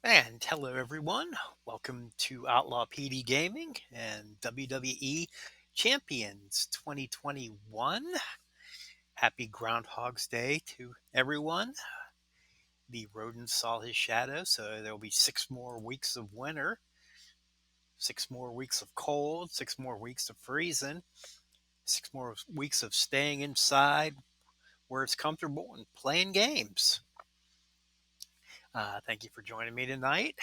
And hello, everyone. Welcome to Outlaw PD Gaming and WWE Champions 2021. Happy Groundhog's Day to everyone. The rodent saw his shadow, so there will be 6 more weeks of winter, 6 more weeks of cold, 6 more weeks of freezing, 6 more weeks of staying inside where it's comfortable and playing games. Thank you for joining me tonight.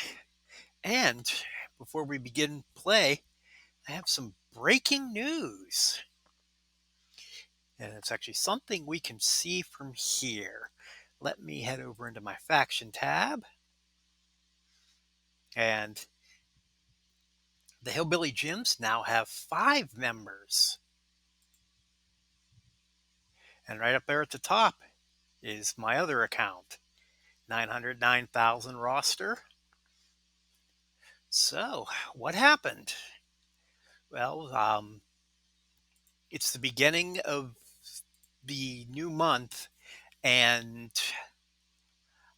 And before we begin play, I have some breaking news. And it's actually something we can see from here. Let me head over into my faction tab. And the Hillbilly Gyms now have 5 members. And right up there at the top is my other account, 909,000 roster. So, what happened? Well, it's the beginning of the new month, and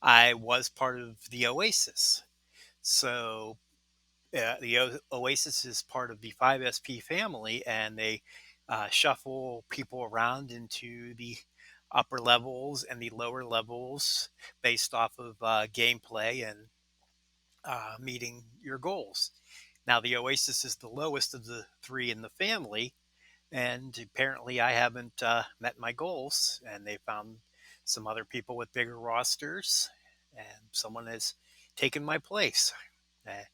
I was part of the Oasis. So the Oasis is part of the 5SP family, and they shuffle people around into the upper levels and the lower levels based off of gameplay and meeting your goals. Now, the Oasis is the lowest of the three in the family, and apparently, I haven't met my goals, and they found some other people with bigger rosters, and someone has taken my place. Uh,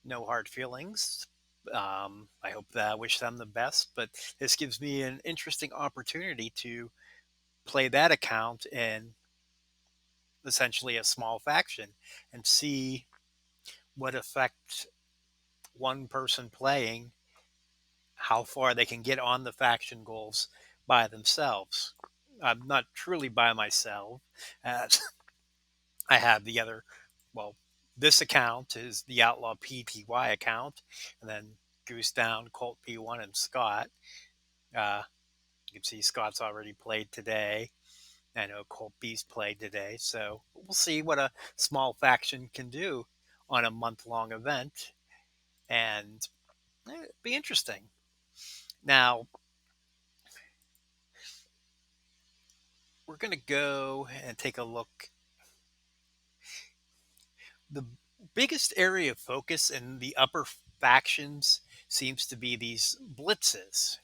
no hard feelings. I hope that I wish them the best, but this gives me an interesting opportunity to play that account in essentially a small faction and see what effect one person playing, how far they can get on the faction goals by themselves. I'm not truly by myself. Uh, I have the other, well, this account is the Outlaw PTY account, and then Goose Down, Colt P1, and Scott. Uh, you can see Scott's already played today. I know Colt B's played today, so we'll see what a small faction can do on a month-long event, and it'd be interesting. Now, we're going to go and take a look. The biggest area of focus in the upper factions seems to be these blitzes.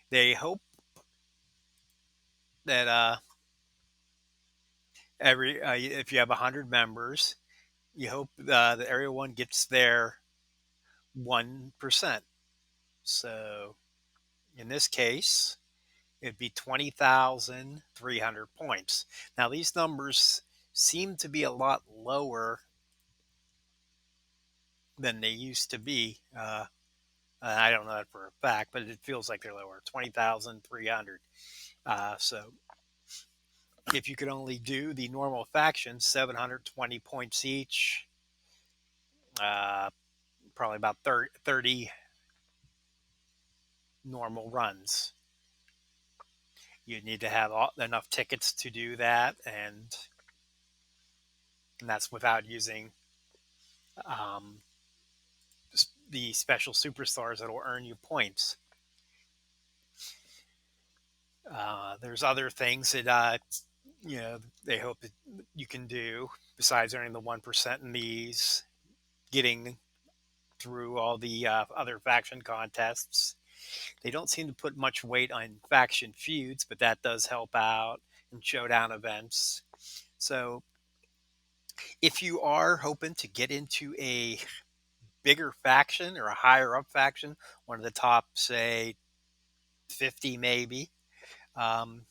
They hope that every if you have 100 members, you hope that everyone gets their 1%. So in this case, it'd be 20,300 points. Now these numbers seem to be a lot lower than they used to be. I don't know that for a fact, but it feels like they're lower, 20,300. So if you could only do the normal factions, 720 points each, uh, probably about 30 normal runs. You need to have enough tickets to do that, and that's without using um, the special superstars that will earn you points. There's other things that they hope that you can do besides earning the 1% in these, getting through all the other faction contests. They don't seem to put much weight on faction feuds, but that does help out in showdown events. So if you are hoping to get into a bigger faction or a higher up faction, one of the top, say, 50 maybe, um,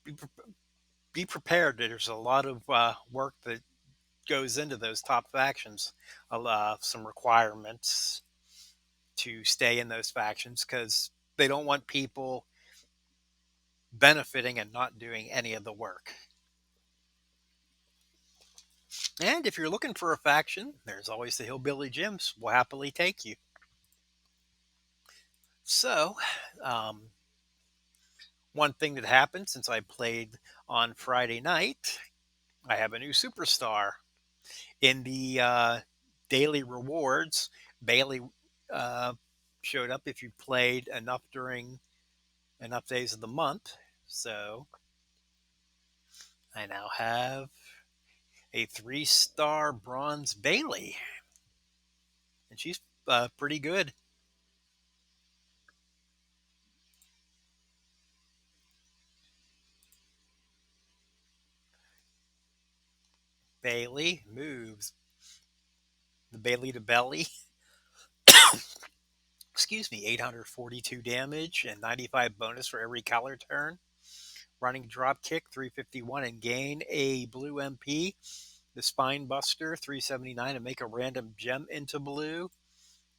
be, be prepared. There's a lot of work that goes into those top factions, some requirements to stay in those factions because they don't want people benefiting and not doing any of the work. And if you're looking for a faction, there's always the Hillbilly Gyms will happily take you. So, um, one thing that happened since I played on Friday night I have a new superstar in the daily rewards. Bailey uh, showed up if you played enough during enough days of the month. So I now have a 3-star bronze Bailey, and she's pretty good. Bailey moves the Bailey to belly. Excuse me, 842 damage and 95 bonus for every collar turn. Running drop kick, 351 and gain a blue MP. The spine buster, 379 and make a random gem into blue.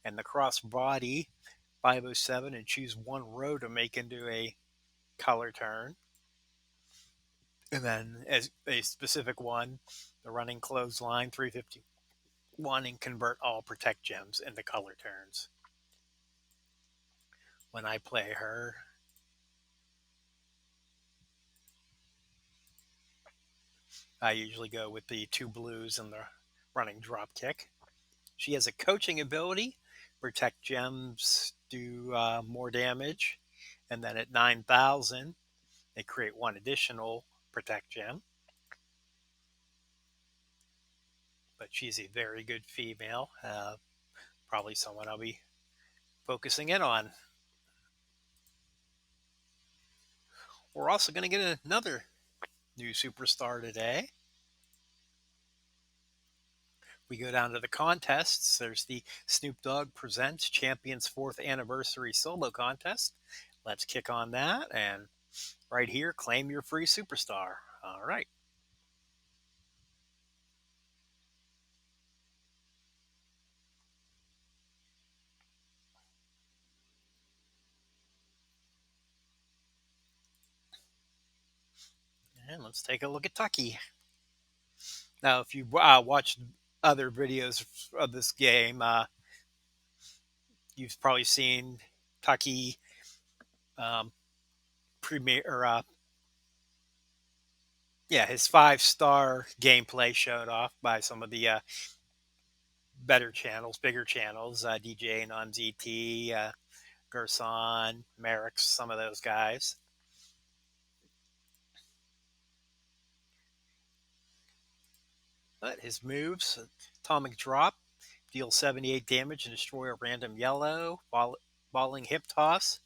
And the cross body, 507 and choose one row to make into a color turn. And then as a specific one, the running clothesline, 351 and convert all protect gems into color turns. When I play her, I usually go with the 2 blues and the running drop kick. She has a coaching ability, protect gems, do more damage, and then at 9,000, they create one additional protect gem. But she's a very good female, probably someone I'll be focusing in on. We're also going to get another new superstar today. We go down to the contests. There's the Snoop Dogg Presents Champions 4th Anniversary Solo Contest. Let's kick on that. And right here, claim your free superstar. All right. And let's take a look at Tucky. Now, if you watched other videos of this game, you've probably seen Tucky um, premiere, or yeah, his 5-star gameplay showed off by some of the better channels, bigger channels, DJ and on ZT, Gerson, Merrick's, some of those guys. But his moves, atomic drop, deal 78 damage and destroy a random yellow, balling hip toss,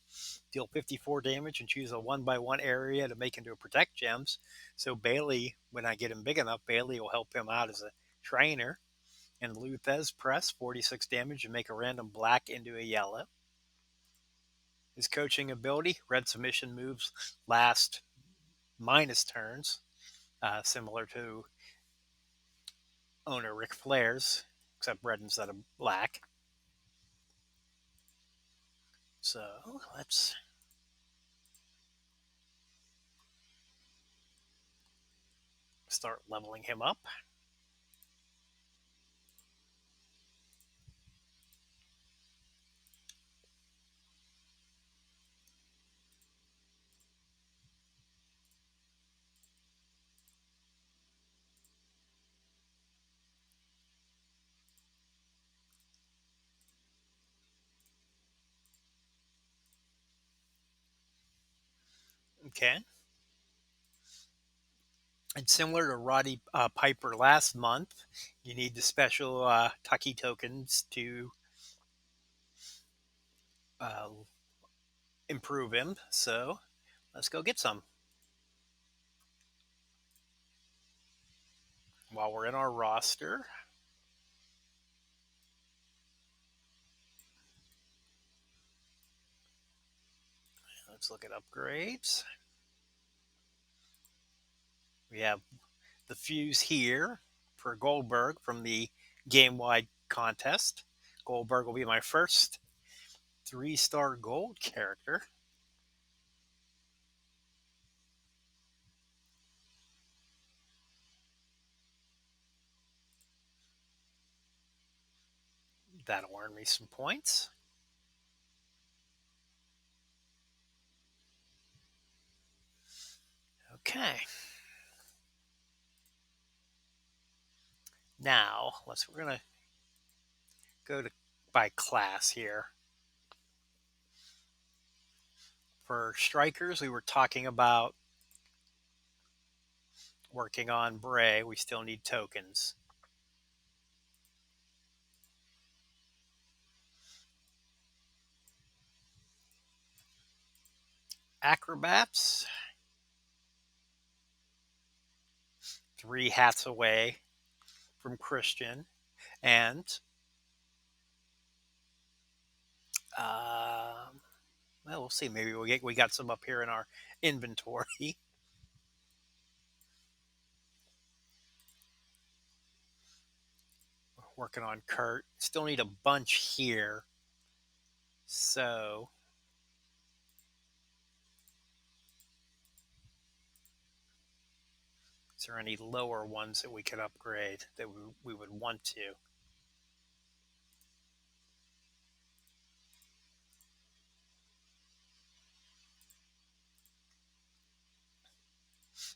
deal 54 damage and choose a 1x1 area to make into a protect gems. So Bailey, when I get him big enough, Bailey will help him out as a trainer. And Luthez press, 46 damage and make a random black into a yellow. His coaching ability, red submission moves last minus turns, similar to owner Ric Flair's, except red instead of black. So let's start leveling him up. Okay. And similar to Roddy Piper last month, you need the special Tucky tokens to uh, improve him. So let's go get some. While we're in our roster, let's look at upgrades. We have the fuse here for Goldberg from the game wide contest. Goldberg will be my first 3-star gold character. That'll earn me some points. Okay. Now, we're gonna go to by class here. For strikers, we were talking about working on Bray. We still need tokens. Acrobats, 3 hats away from Christian, and uh, well, we'll see. Maybe we got some up here in our inventory. Working on Kurt. Still need a bunch here. So, is there any lower ones that we could upgrade that we would want to?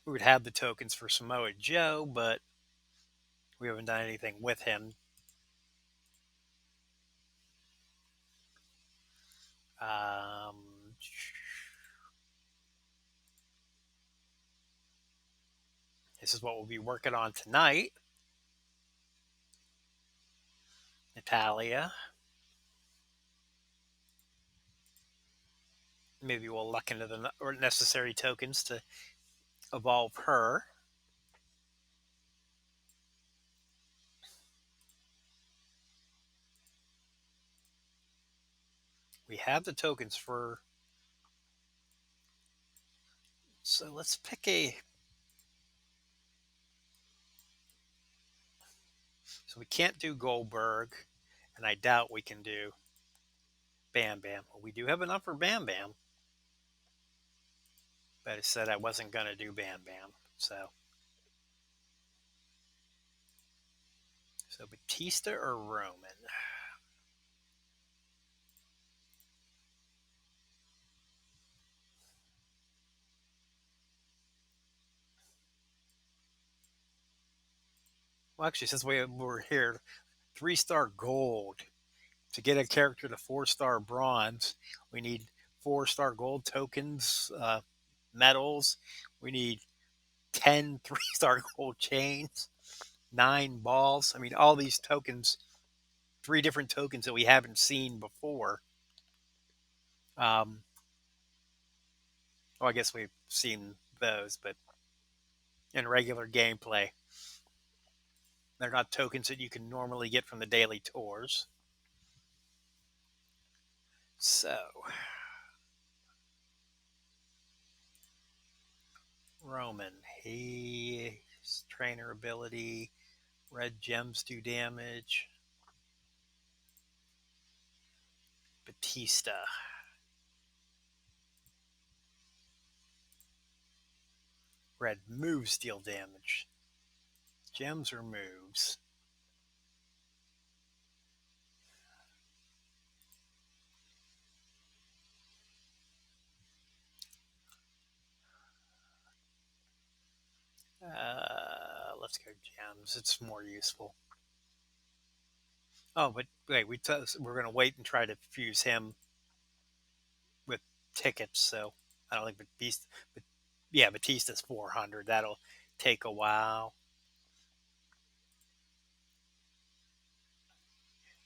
We would have the tokens for Samoa Joe, but we haven't done anything with him. Um, this is what we'll be working on tonight. Natalia. Maybe we'll luck into the necessary tokens to evolve her. We have the tokens for. So let's pick a. So we can't do Goldberg, and I doubt we can do Bam Bam. Well, we do have enough for Bam Bam, but I said I wasn't going to do Bam Bam. So Batista or Roman? Well, actually, since we're here, 3-star gold. To get a character to 4-star bronze, we need 4-star gold tokens, medals. We need 10 3-star gold chains, 9 balls. I mean, all these tokens, 3 different tokens that we haven't seen before. Well, I guess we've seen those, but in regular gameplay, they're not tokens that you can normally get from the daily tours. So, Roman, his trainer ability, red gems do damage. Batista. Red moves deal damage. Gems or moves? Let's go gems. It's more useful. Oh, but wait, we're going to wait and try to fuse him with tickets. So I don't think Batista. But yeah, Batista's 400. That'll take a while.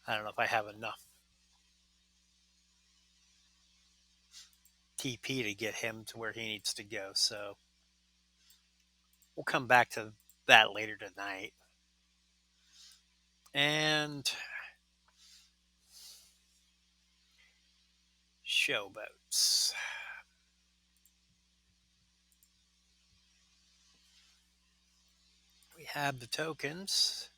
I don't know if I have enough TP to get him to where he needs to go. So we'll come back to that later tonight. And showboats. We have the tokens.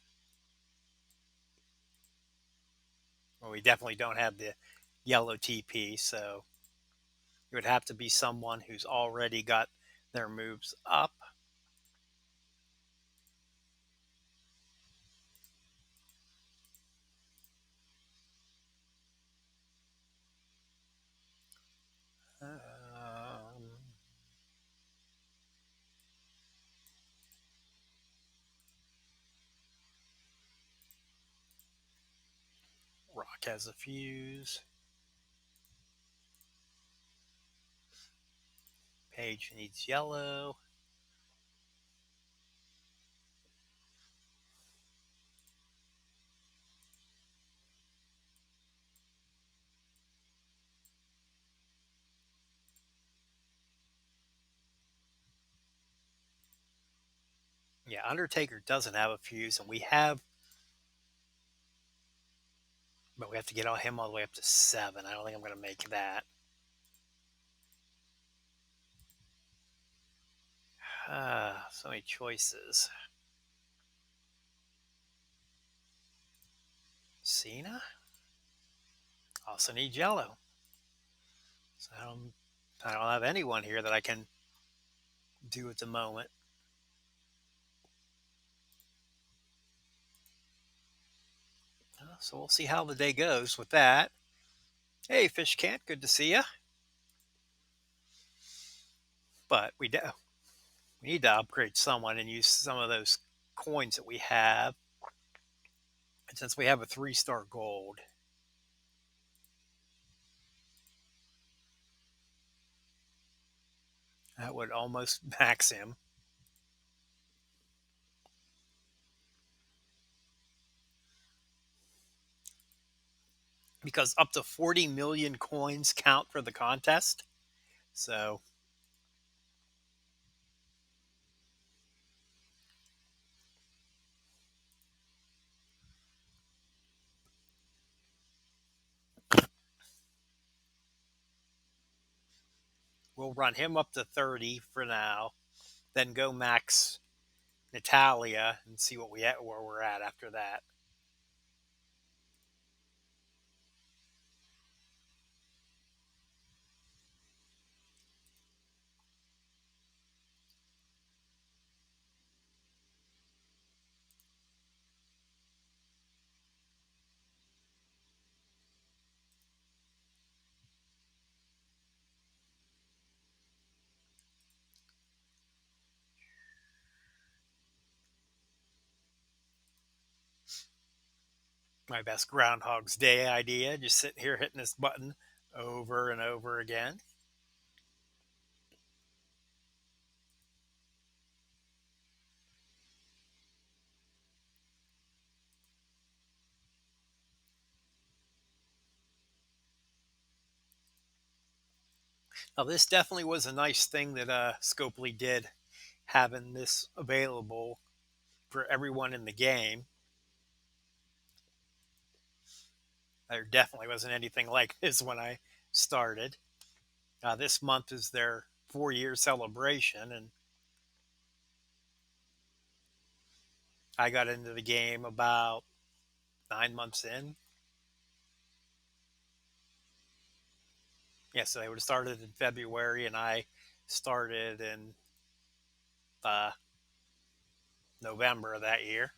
Well, we definitely don't have the yellow TP, so it would have to be someone who's already got their moves up. Um, Rock has a fuse. Page needs yellow. Yeah, Undertaker doesn't have a fuse, and we have, but we have to get him all the way up to 7. I don't think I'm going to make that. So many choices. Cena also needs yellow. So I don't have anyone here that I can do at the moment. So we'll see how the day goes with that. Hey, Fish Can't, good to see you. But we need to upgrade someone and use some of those coins that we have. And since we have a 3-star gold, that would almost max him. Because up to 40 million coins count for the contest. So we'll run him up to 30 for now, then go max Natalia and see where we're at after that. My best Groundhog's Day idea, just sitting here hitting this button over and over again. Now, this definitely was a nice thing that Scopely did, having this available for everyone in the game. There definitely wasn't anything like this when I started. This month is their 4-year celebration, and I got into the game about 9 months in. Yeah, so they would have started in February, and I started in uh, November of that year.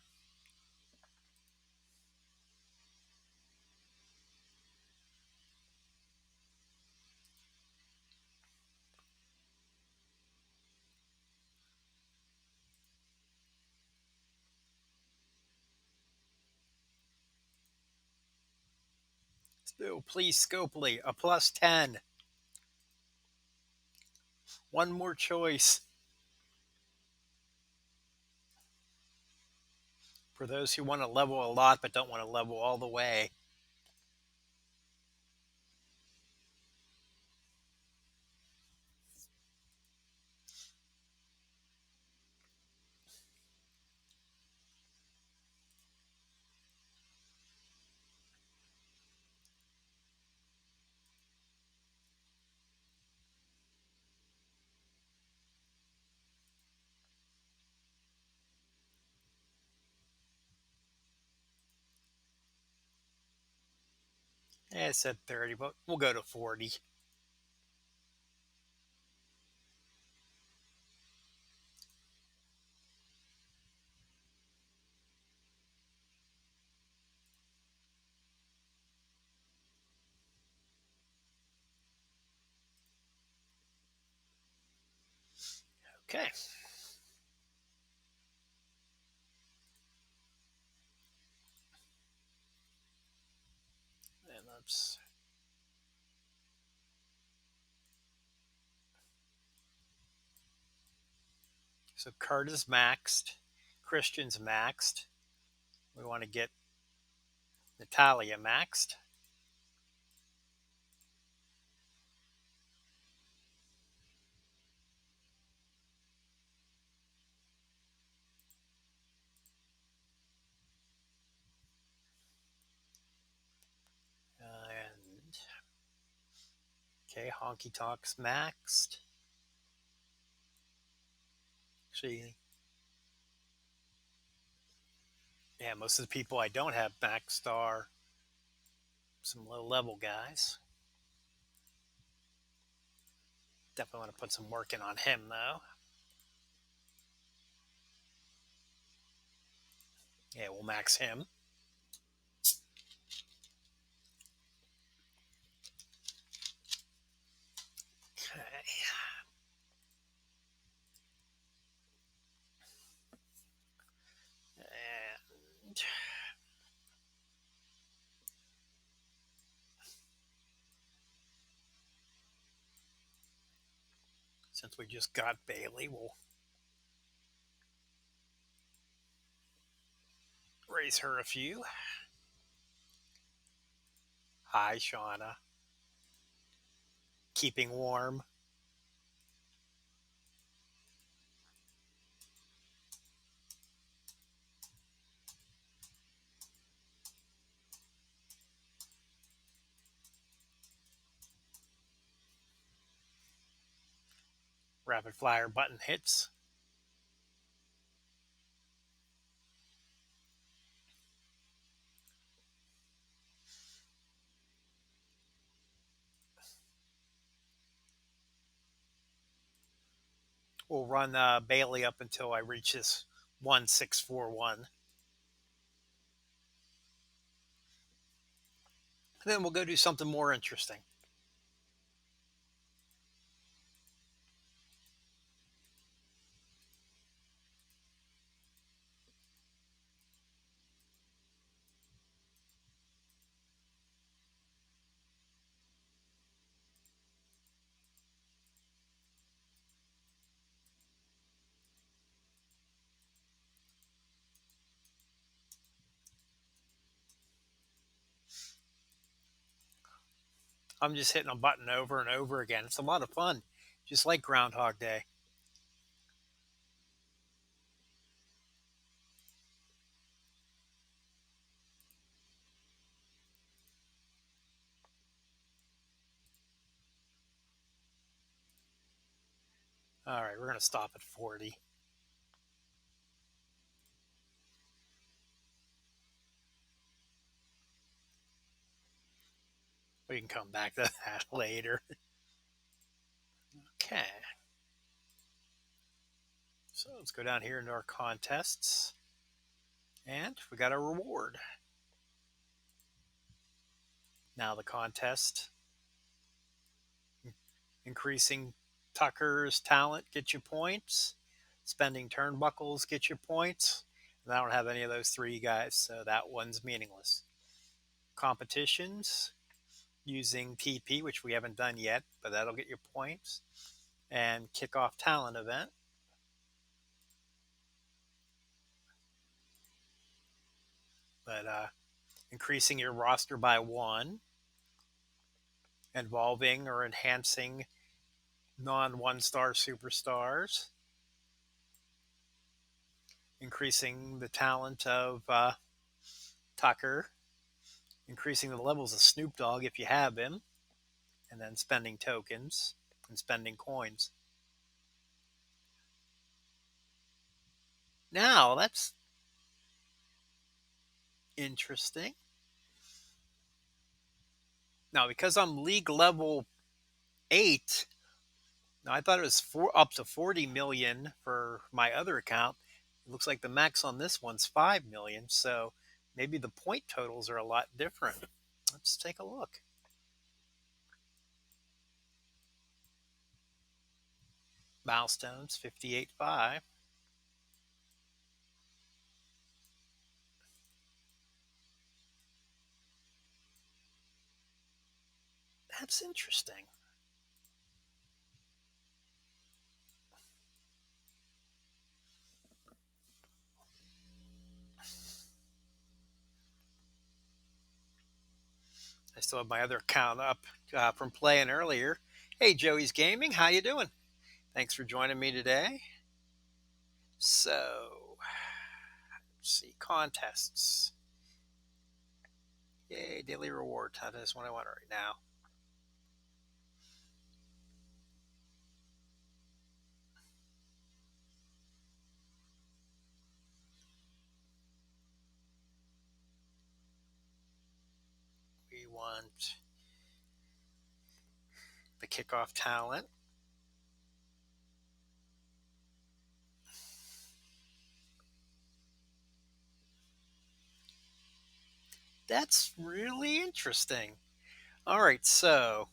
So please, Scopely, a plus 10. One more choice for those who want to level a lot but don't want to level all the way. It said 30, but we'll go to 40. Okay. Oops. So Kurt is maxed. Christian's maxed. We want to get Natalia maxed. And okay, Honky Tonk's maxed. Actually, yeah, most of the people I don't have maxed are some low level guys. Definitely want to put some work in on him though. Yeah, we'll max him. Okay. And since we just got Bailey, we'll raise her a few. Hi, Shauna. Keeping warm. Rapid fire button hits. We'll run Bailey up until I reach this 1641. Then we'll go do something more interesting. I'm just hitting a button over and over again. It's a lot of fun, just like Groundhog Day. All right, we're going to stop at 40. We can come back to that later. Okay. So let's go down here into our contests. And we got a reward. Now the contest. Increasing Tucker's talent get you points. Spending turnbuckles get you points. And I don't have any of those three guys, so that one's meaningless. Competitions using TP, which we haven't done yet, but that'll get you points. And kickoff talent event. But increasing your roster by one, involving or enhancing non one star superstars, increasing the talent of Tucker, increasing the levels of Snoop Dogg if you have him, and then spending tokens and spending coins. Now, that's interesting. Now, because I'm league level 8, now I thought it was up to 40 million for my other account. It looks like the max on this one's 5 million, so maybe the point totals are a lot different. Let's take a look. Milestones 58.5. That's interesting. I still have my other account up from playing earlier. Hey, Joey's Gaming, how you doing? Thanks for joining me today. So, let's see, contests. Yay, daily reward. That's what I want right now. We want the kickoff talent. That's really interesting. All right, so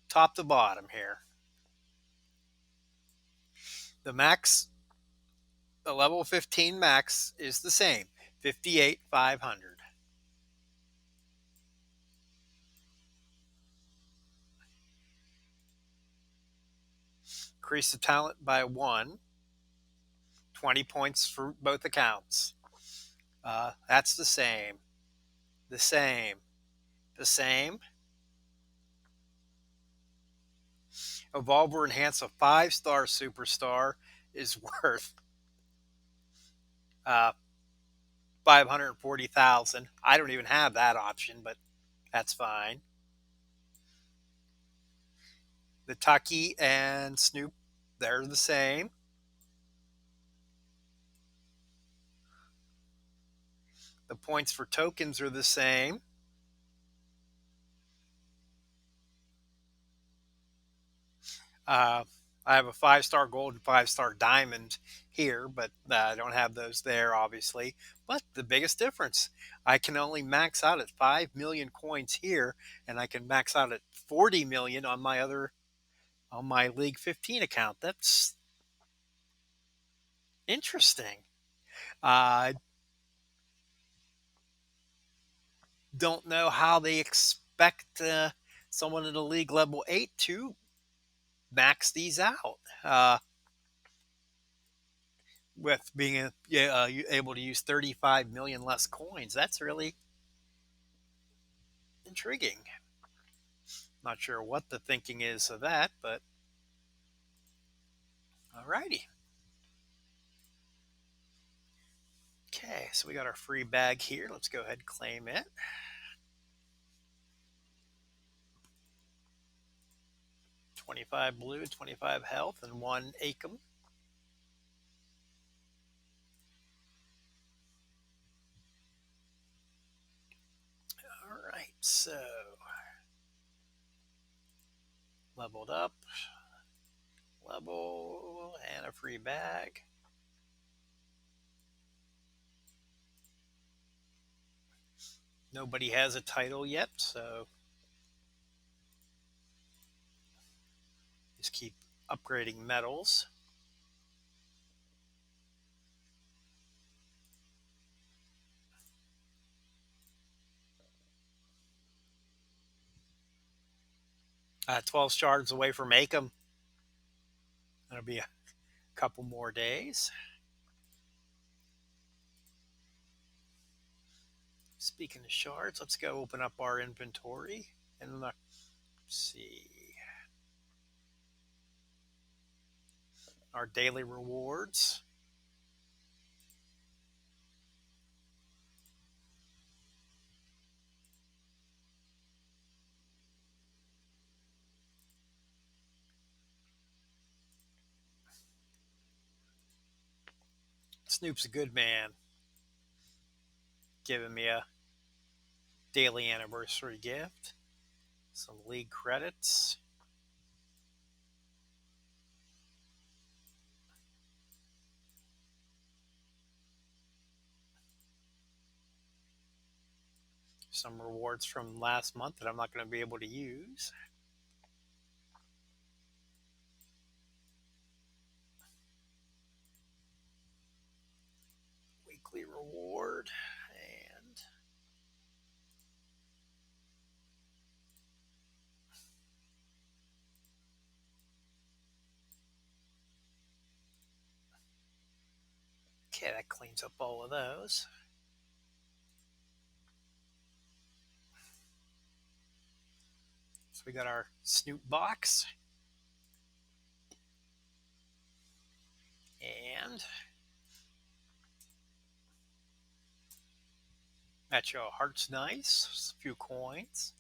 top to bottom here. The max, the level 15 max is the same, 58,500. Increase the talent by one, 20 points for both accounts. That's the same, the same, the same. Evolve or enhance a 5-star superstar is worth 540,000. I don't even have that option, but that's fine. The Tucky and Snoop, they're the same. The points for tokens are the same. Uh, I have a 5-star gold and 5-star diamond here, but I don't have those there, obviously. But the biggest difference, I can only max out at 5 million coins here, and I can max out at 40 million on my other on my League 15 account. That's interesting. I don't know how they expect someone in the league level 8 to max these out. With being able to use 35 million less coins. That's really intriguing. Not sure what the thinking is of that, but alrighty. Okay, so we got our free bag here. Let's go ahead and claim it. 25 blue, 25 health, and 1 Acom. All right, so leveled up, level, and a free bag. Nobody has a title yet, so just keep upgrading medals. 12 shards away from Acom. That'll be a couple more days. Speaking of shards, let's go open up our inventory and let's see our daily rewards. Snoop's a good man, giving me a daily anniversary gift, some league credits. Some rewards from last month that I'm not going to be able to use. Weekly reward and Okay, that cleans up all of those. So we got our snoop box. And that's your heart's nice. A few coins.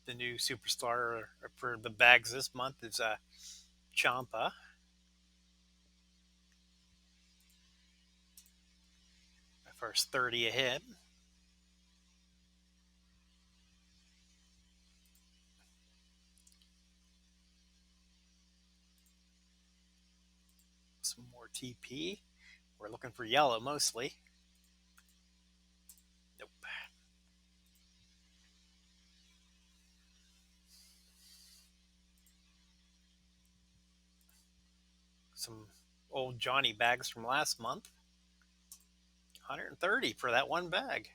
The new superstar for the bags this month is Champa. My first 30 a hit. Some more TP. We're looking for yellow mostly. Nope. Some old Johnny bags from last month. 130 for that one bag.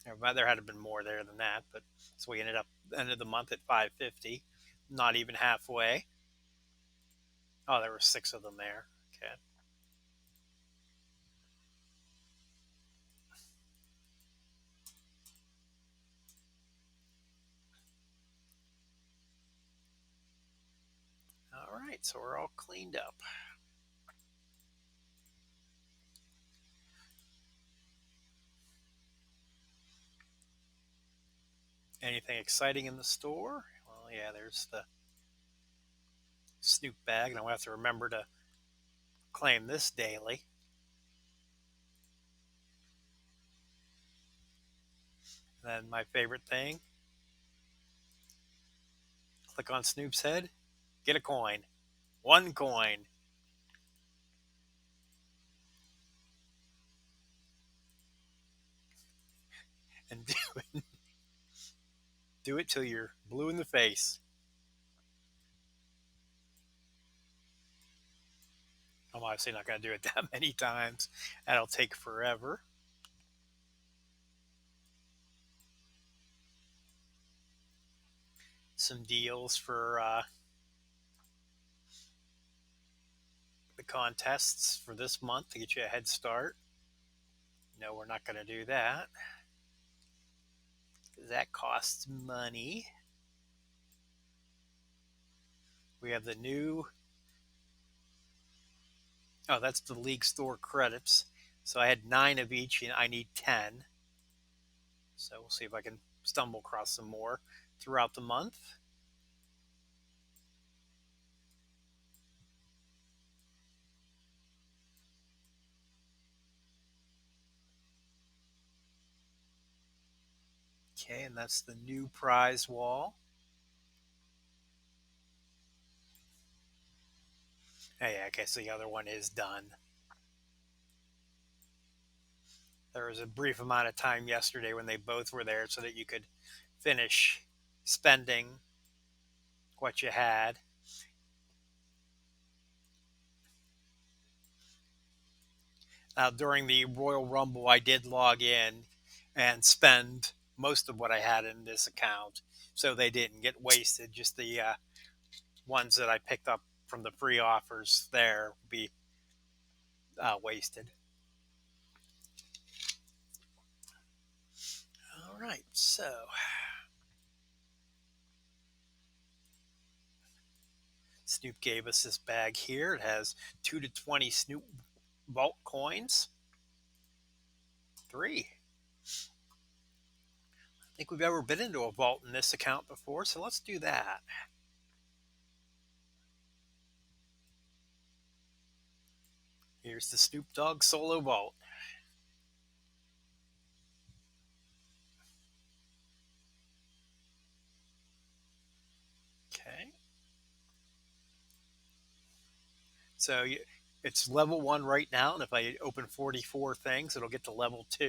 There had been more there than that, but so we ended up end of the month at 550. Not even halfway. Oh, there were 6 of them there. Okay. All right, so we're all cleaned up. Anything exciting in the store? Well, yeah, there's the Snoop bag, and I'll have to remember to claim this daily. And then my favorite thing, click on Snoop's head, get a coin. One coin. And do it till you're blue in the face. I'm obviously not going to do it that many times. That'll take forever. Some deals for the contests for this month to get you a head start. No, we're not going to do that. That costs money. We have the new. Oh, that's the league store credits. So I had 9 of each, and I need 10. So we'll see if I can stumble across some more throughout the month. Okay, and that's the new prize wall. Hey, I guess the other one is done. There was a brief amount of time yesterday when they both were there so that you could finish spending what you had. During the Royal Rumble, I did log in and spend most of what I had in this account, so they didn't get wasted. Just the ones that I picked up from the free offers there will be wasted. All right, so Snoop gave us this bag here. It has 2 to 20 Snoop Vault coins. 3. I think we've ever been into a vault in this account before, so let's do that. Here's the Snoop Dogg solo vault. Okay. So it's level 1 right now, and if I open 44 things, it'll get to level 2.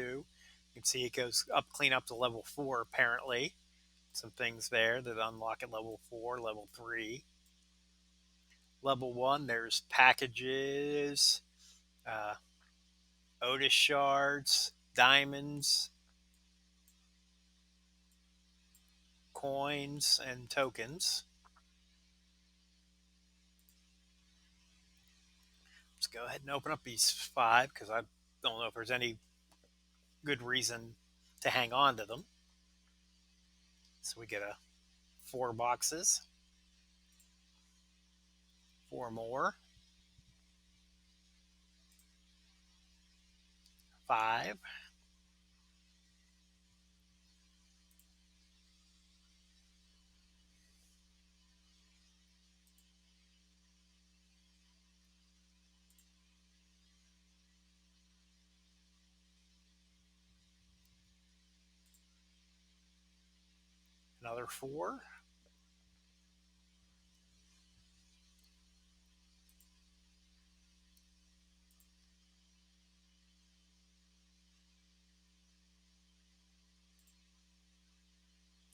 You can see it goes up, clean up to level 4, apparently. Some things there that unlock at level 4, level 3. Level 1, there's packages, uh, Otis shards, diamonds, coins and tokens. Let's go ahead and open up these 5 because I don't know if there's any good reason to hang on to them. So we get 4 boxes, 4 more, 5, another 4,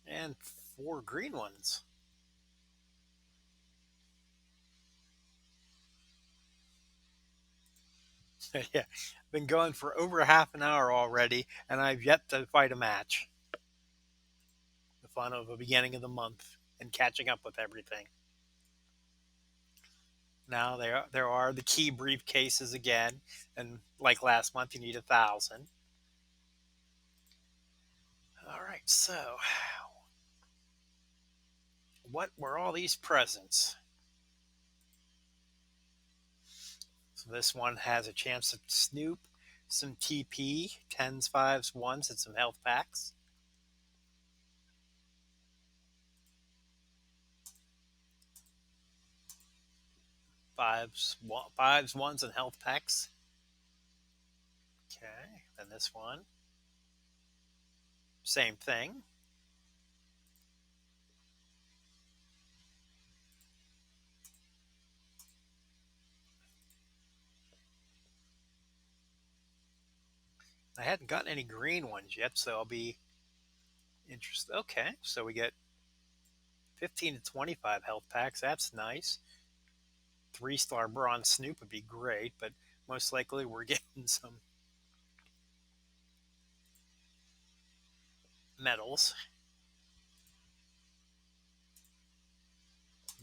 and 4 green ones. Yeah, been going for over half an hour already, and I've yet to fight a match. The fun of the beginning of the month and catching up with everything. Now there are the key briefcases again, and like last month, you need 1,000. All right, so what were all these presents? So this one has a chance to snoop some TP, tens, fives, ones, and some health packs. Fives, ones, and health packs. Okay, then this one, same thing. I hadn't gotten any green ones yet, so I'll be interested. Okay, so we get 15 to 25 health packs. That's nice. 3-star bronze Snoop would be great, but most likely we're getting some medals.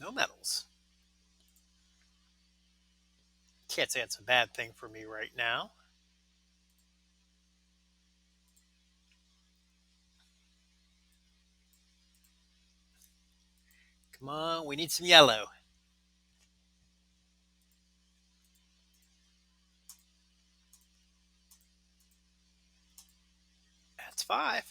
No medals. Can't say it's a bad thing for me right now. Come on, we need some yellow. That's 5.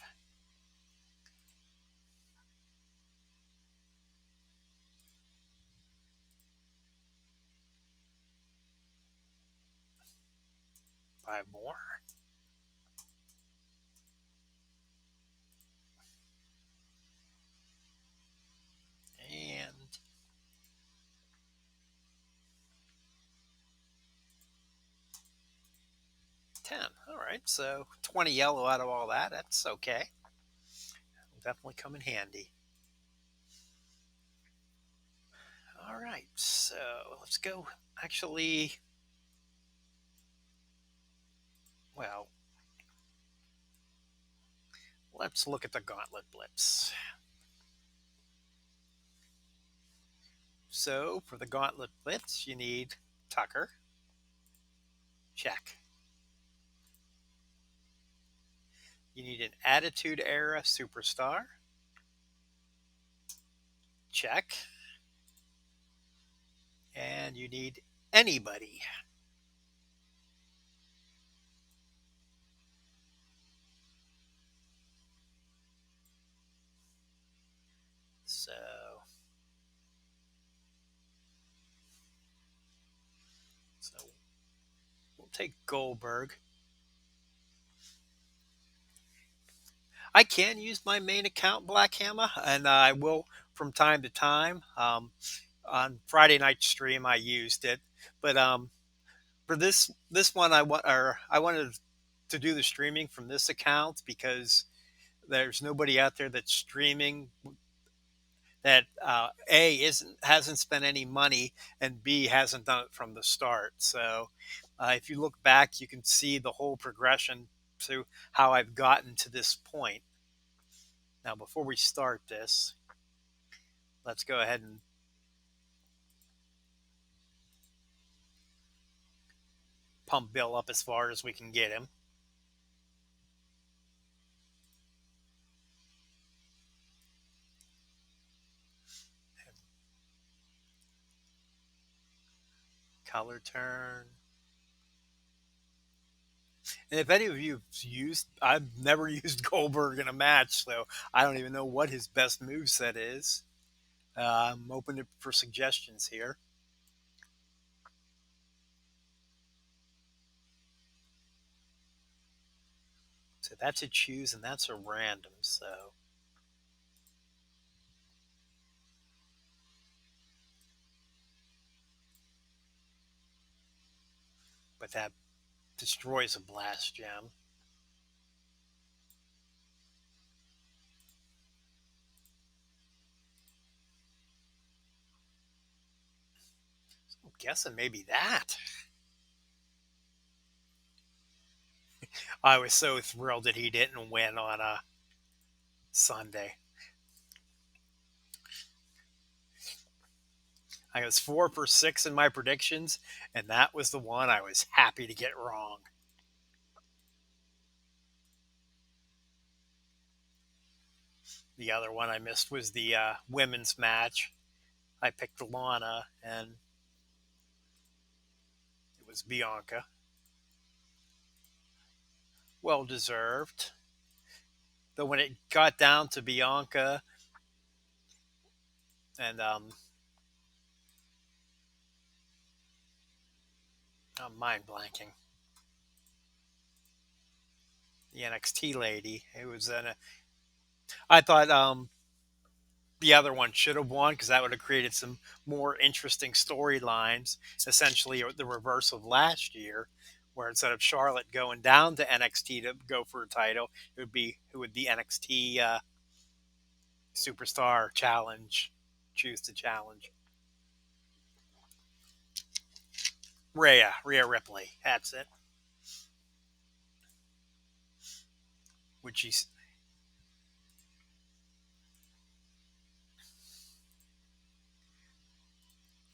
5 more. And 10. All right, so 20 yellow out of all that. That's okay. Will definitely come in handy. All right, so let's go. Actually, well, let's look at the gauntlet blips. So for the gauntlet blitz, you need Tucker. Check. You need an Attitude Era superstar. Check. And you need anybody. So we'll take Goldberg. I can use my main account, Black Hammer, and I will from time to time. On Friday night stream, I used it, but for this one, I wanted to do the streaming from this account because there's nobody out there that's streaming that A isn't hasn't spent any money and B hasn't done it from the start. So if you look back, you can see the whole progression to how I've gotten to this point. Now, before we start this, let's go ahead and pump Bill up as far as we can get him. Color turn. And if any of you have used, I've never used Goldberg in a match, so I don't even know what his best moveset is. I'm open for suggestions here. So that's a choose and that's a random. So, but that destroys a blast gem. So I'm guessing maybe that. I was so thrilled that he didn't win on a Sunday. I was 4 for 6 in my predictions, and that was the one I was happy to get wrong. The other one I missed was the women's match. I picked Lana, and it was Bianca. Well deserved. Though when it got down to Bianca, and I'm mind blanking. The NXT lady. It was I thought the other one should have won because that would have created some more interesting storylines. Essentially, the reverse of last year, where instead of Charlotte going down to NXT to go for a title, it would be who would the NXT superstar challenge, choose to challenge. Rhea Ripley. That's it. Would she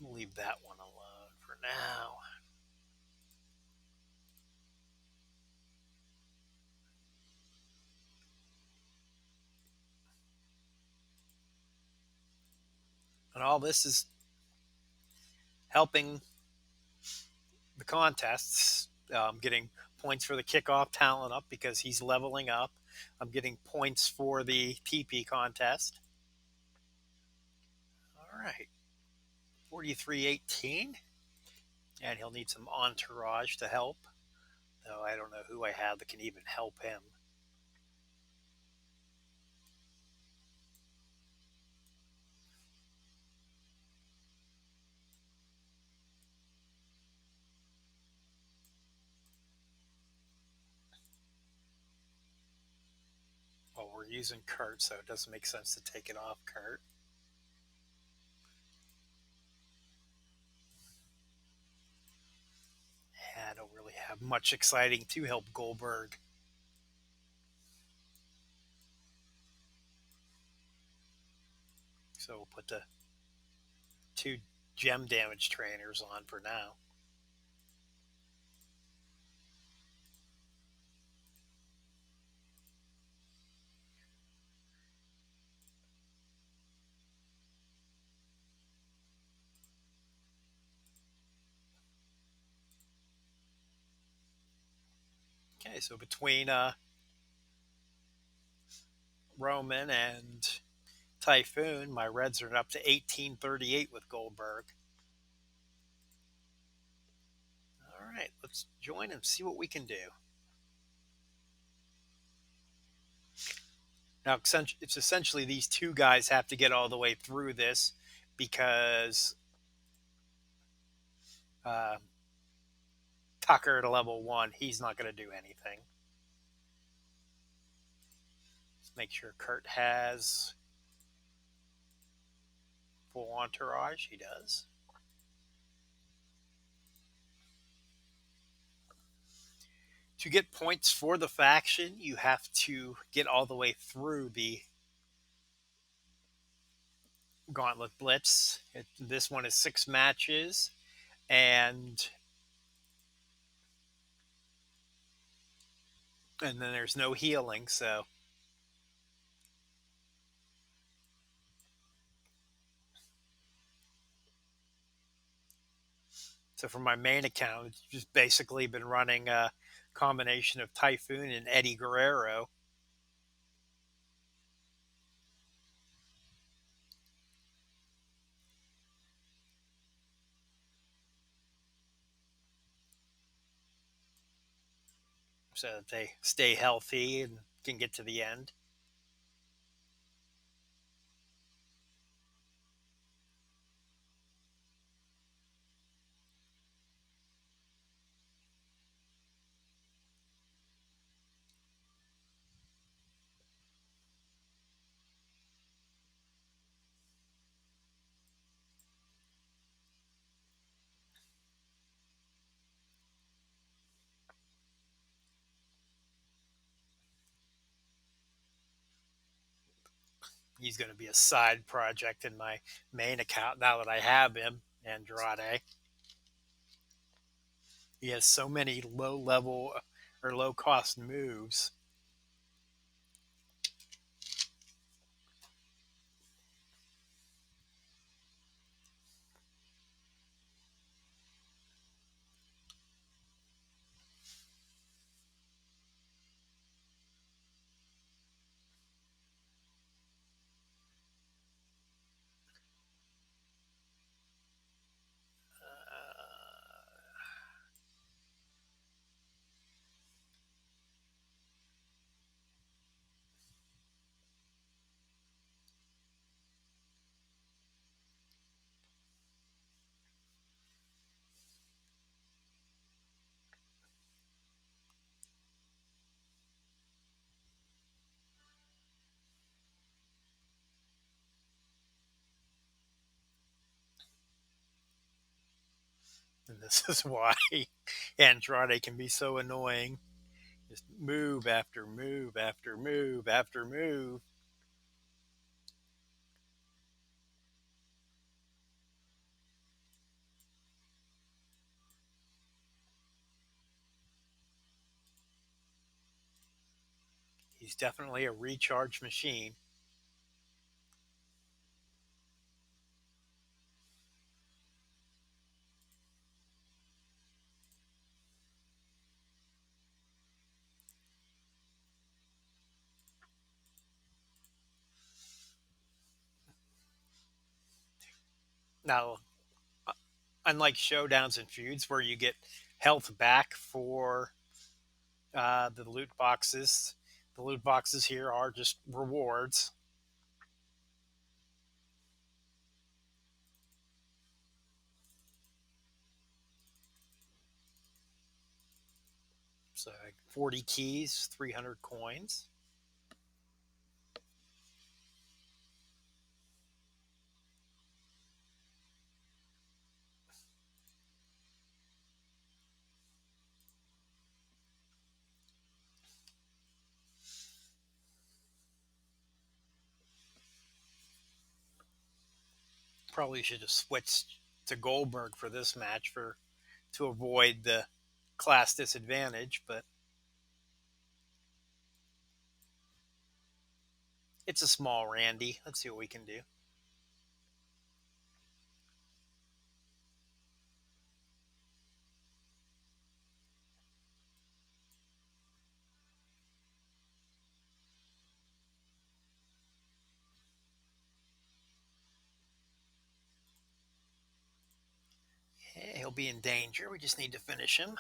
leave that one alone for now? And all this is helping the contests. Getting points for the kickoff talent up because he's leveling up. I'm getting points for the TP contest. All right. 43-18. And he'll need some entourage to help. Though I don't know who I have that can even help him. Well, we're using Kurt, so it doesn't make sense to take it off Kurt. I don't really have much exciting to help Goldberg. So we'll put the 2 gem damage trainers on for now. Okay, so between Roman and Typhoon, my Reds are up to 1838 with Goldberg. All right, let's join and see what we can do. Now, it's essentially these 2 guys have to get all the way through this because uh, Tucker at level 1, he's not going to do anything. Let's make sure Kurt has full entourage. He does. To get points for the faction, you have to get all the way through the Gauntlet Blitz. This one is 6 matches, and then there's no healing. So for my main account, it's just basically been running a combination of Typhoon and Eddie Guerrero. So that they stay healthy and can get to the end. He's going to be a side project in my main account now that I have him, Andrade. He has so many low level or low cost moves. And this is why Andrade can be so annoying. Just move after move after move after move. He's definitely a recharge machine. Now, unlike showdowns and feuds where you get health back for the loot boxes here are just rewards. So 40 keys, 300 coins. Probably should have switched to Goldberg for this match for to avoid the class disadvantage, but it's a small Randy. Let's see what we can do. Yeah, he'll be in danger. We just need to finish him.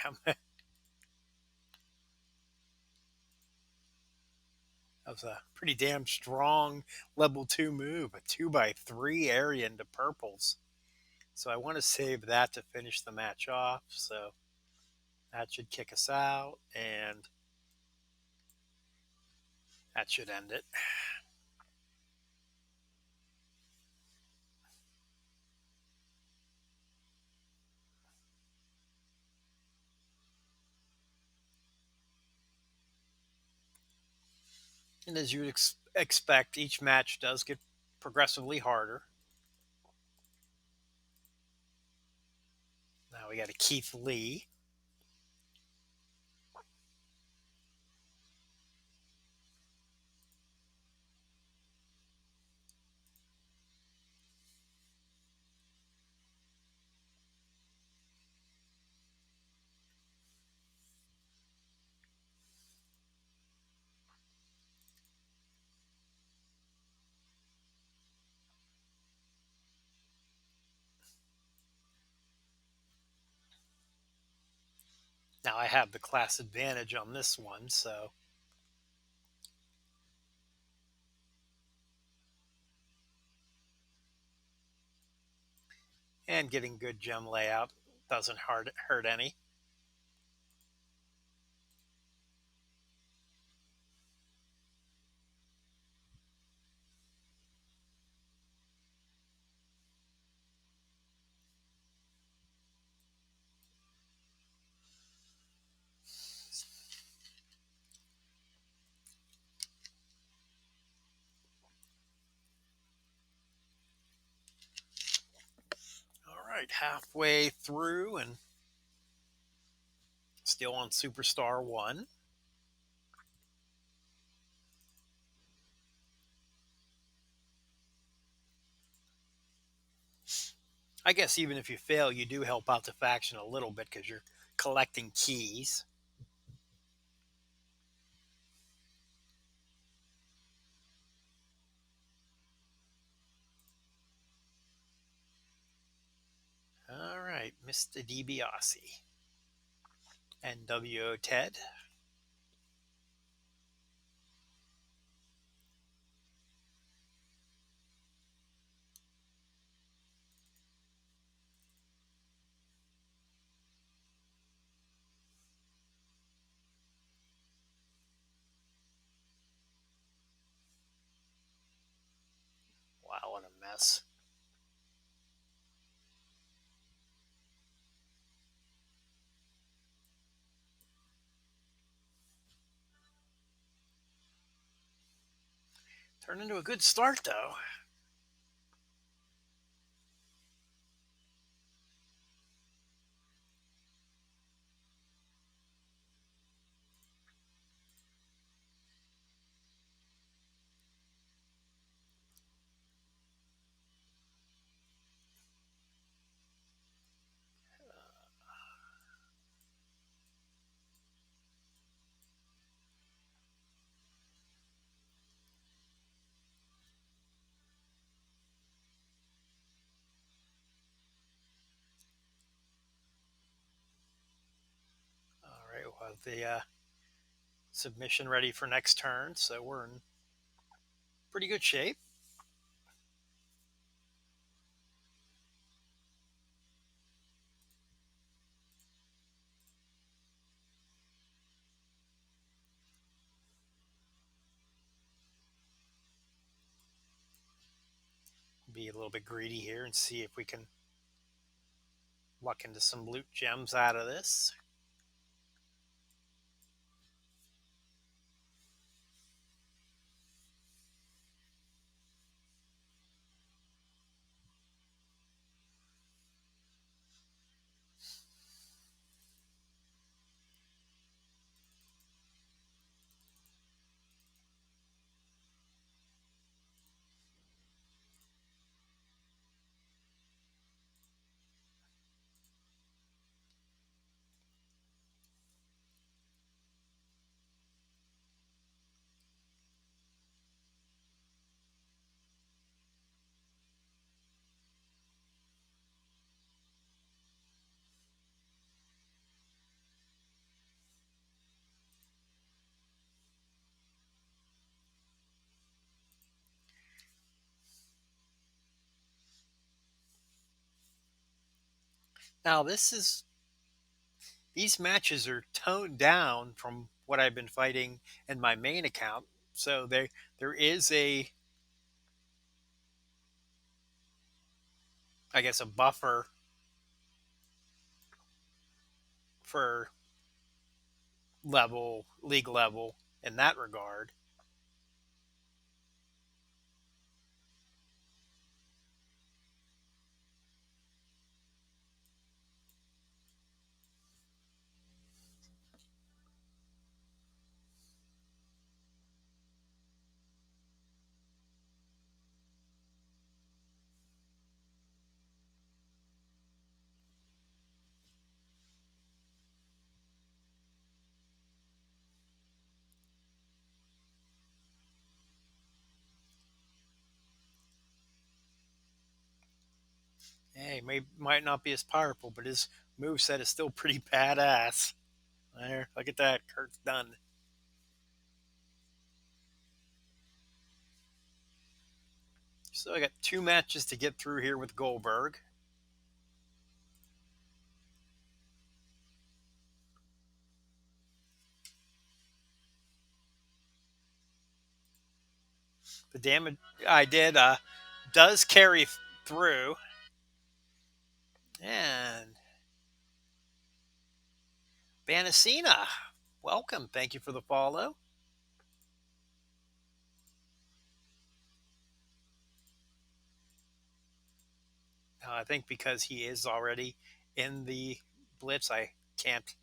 Damn. was a pretty damn strong level 2 move, a 2x3 area into purples. So I want to save that to finish the match off. So that should kick us out, and that should end it. And as you expect, each match does get progressively harder. Now we got a Keith Lee. Now I have the class advantage on this one, so and getting good gem layout doesn't hurt any. All right, halfway through and still on Superstar 1. I guess even if you fail, you do help out the faction a little bit because you're collecting keys. All right, Mr. DiBiase. NWO Ted. Wow, what a mess. Turned into a good start, though. All right, we'll have the submission ready for next turn, so we're in pretty good shape. Be a little bit greedy here and see if we can luck into some loot gems out of this. Now these matches are toned down from what I've been fighting in my main account. So there is a, I guess, a buffer for league level in that regard. Hey, might not be as powerful, but his move set is still pretty badass. There, look at that. Kurt's done. So I got two matches to get through here with Goldberg. The damage I did does carry through. And Banacina, welcome. Thank you for the follow. I think because he is already in the blitz, I can't.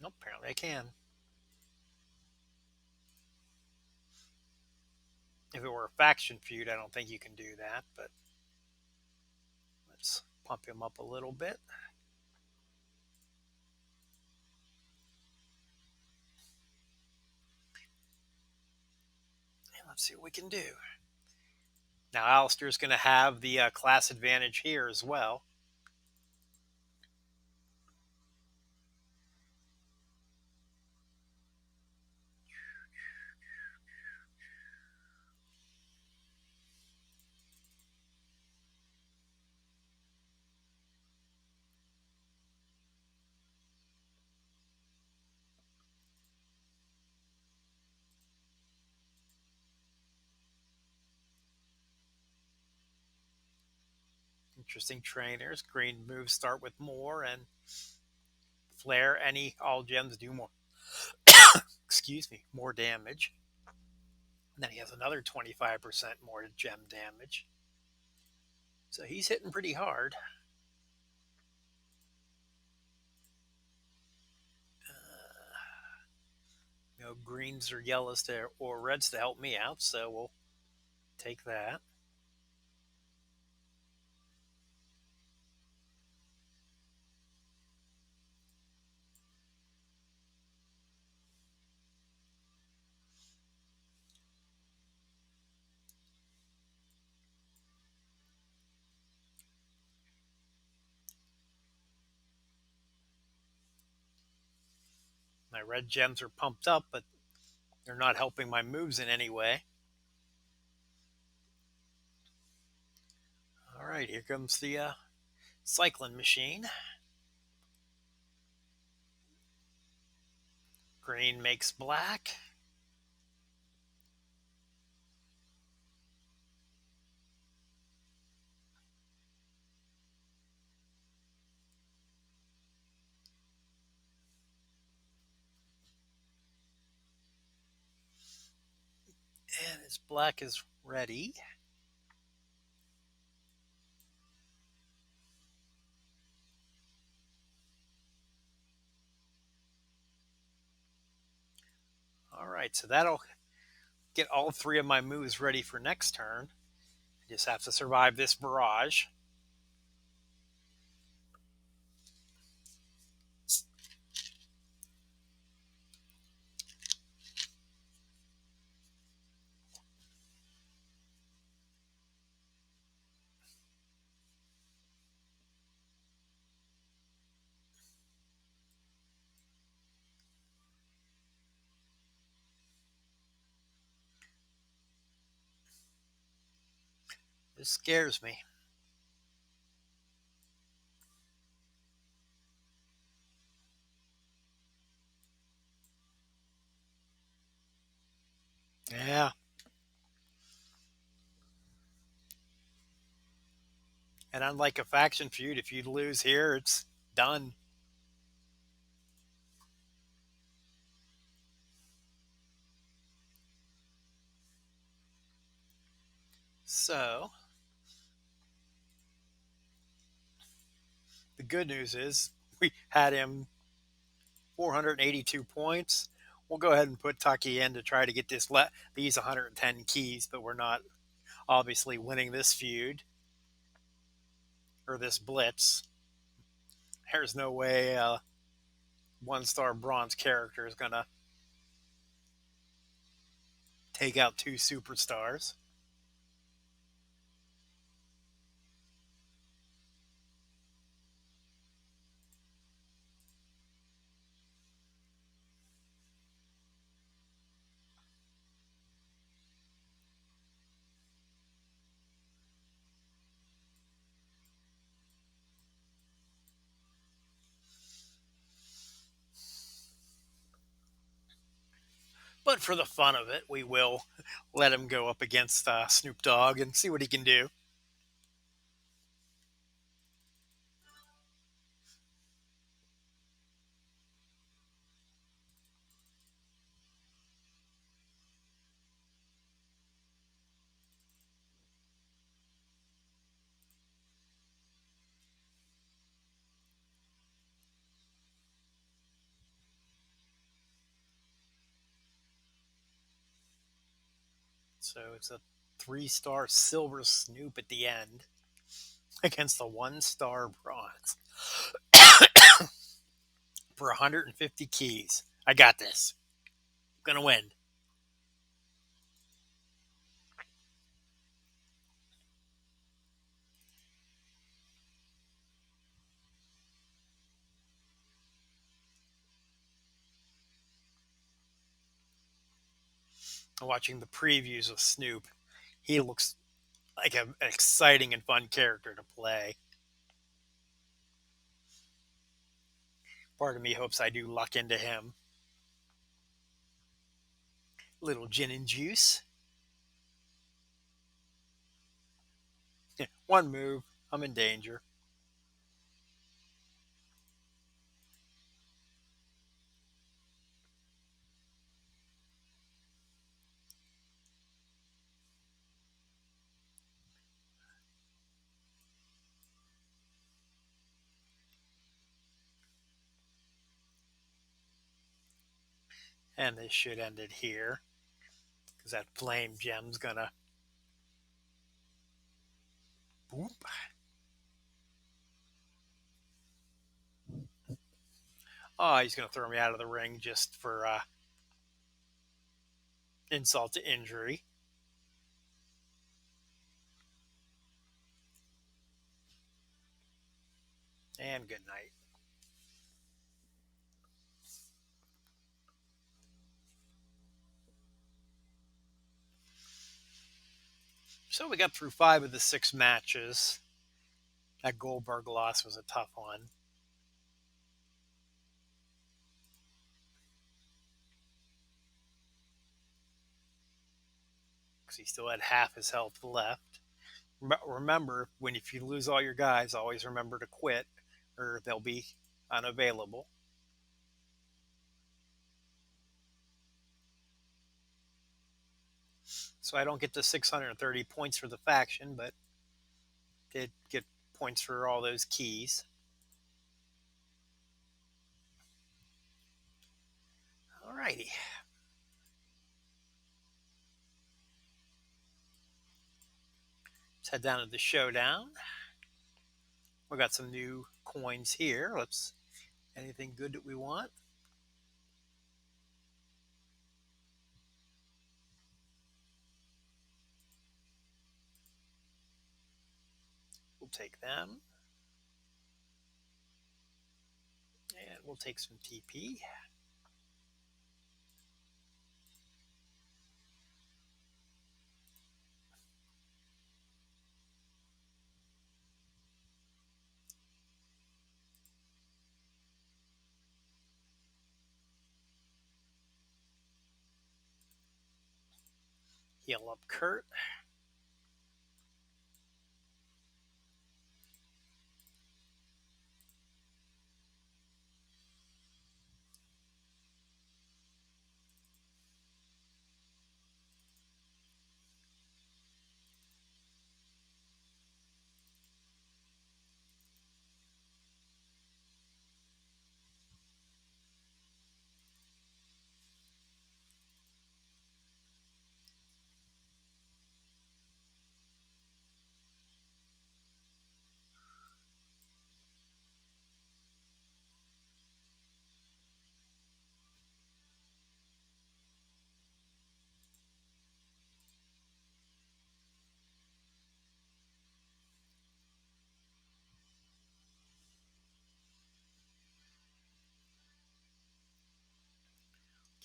Nope, apparently I can. If it were a faction feud, I don't think you can do that, but let's pump him up a little bit. And let's see what we can do. Now, Alistair's going to have the class advantage here as well. Interesting trainers. Green moves start with more, and Flare, all gems do more. Excuse me, more damage. And then he has another 25% more gem damage. So he's hitting pretty hard. Greens or yellows or reds to help me out, so we'll take that. My red gems are pumped up, but they're not helping my moves in any way. All right, here comes the cycling machine. Green makes black. And his black is ready. All right, so that'll get all three of my moves ready for next turn. I just have to survive this barrage. Just scares me. Yeah. And unlike a faction feud, if you lose here, it's done. So the good news is we had him 482 points. We'll go ahead and put Tucky in to try to get these 110 keys, but we're not obviously winning this feud or this blitz. There's no way a one-star bronze character is going to take out two superstars. But for the fun of it, we will let him go up against Snoop Dogg and see what he can do. So it's a 3-star silver Snoop at the end against the 1-star bronze for 150 keys. I got this. I'm gonna win. Watching the previews of Snoop, he looks like an exciting and fun character to play. Part of me hopes I do luck into him. Little gin and juice. One move, I'm in danger. And this should end it here because that flame gem's gonna. Boop. Oh, he's gonna throw me out of the ring just for insult to injury. And good night. So we got through 5 of the 6 matches. That Goldberg loss was a tough one. Because he still had half his health left. Remember, if you lose all your guys, always remember to quit, or they'll be unavailable. So I don't get the 630 points for the faction, but did get points for all those keys. Alrighty. Let's head down to the showdown. We got some new coins here. Anything good that we want? We'll take them. And we'll take some TP. Heal up Kurt.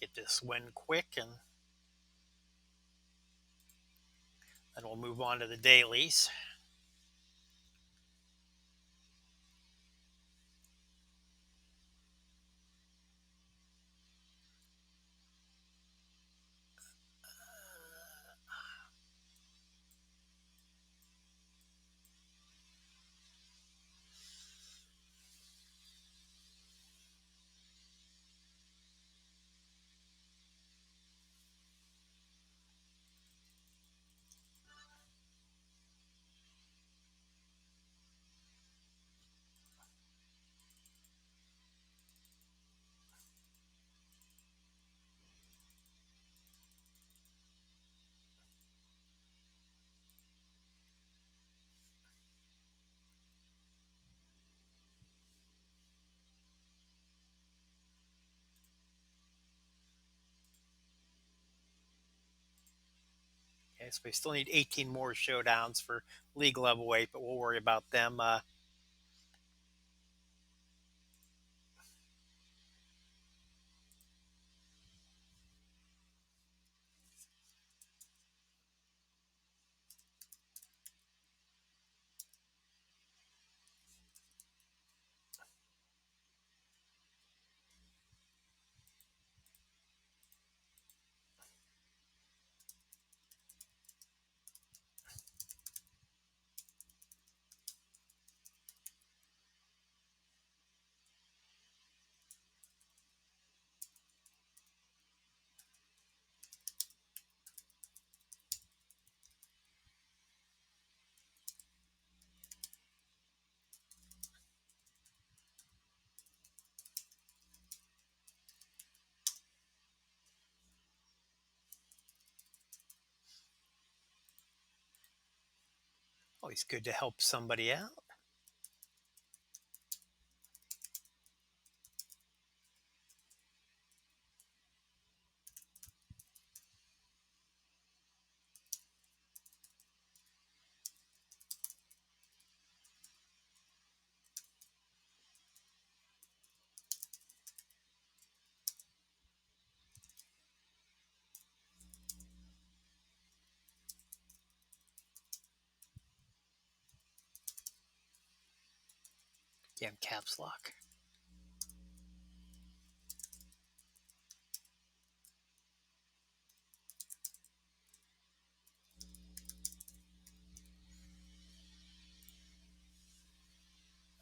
Get this win quick, and then we'll move on to the dailies. Okay, so we still need 18 more showdowns for league level weight, but we'll worry about them. Always good to help somebody out. Damn caps lock.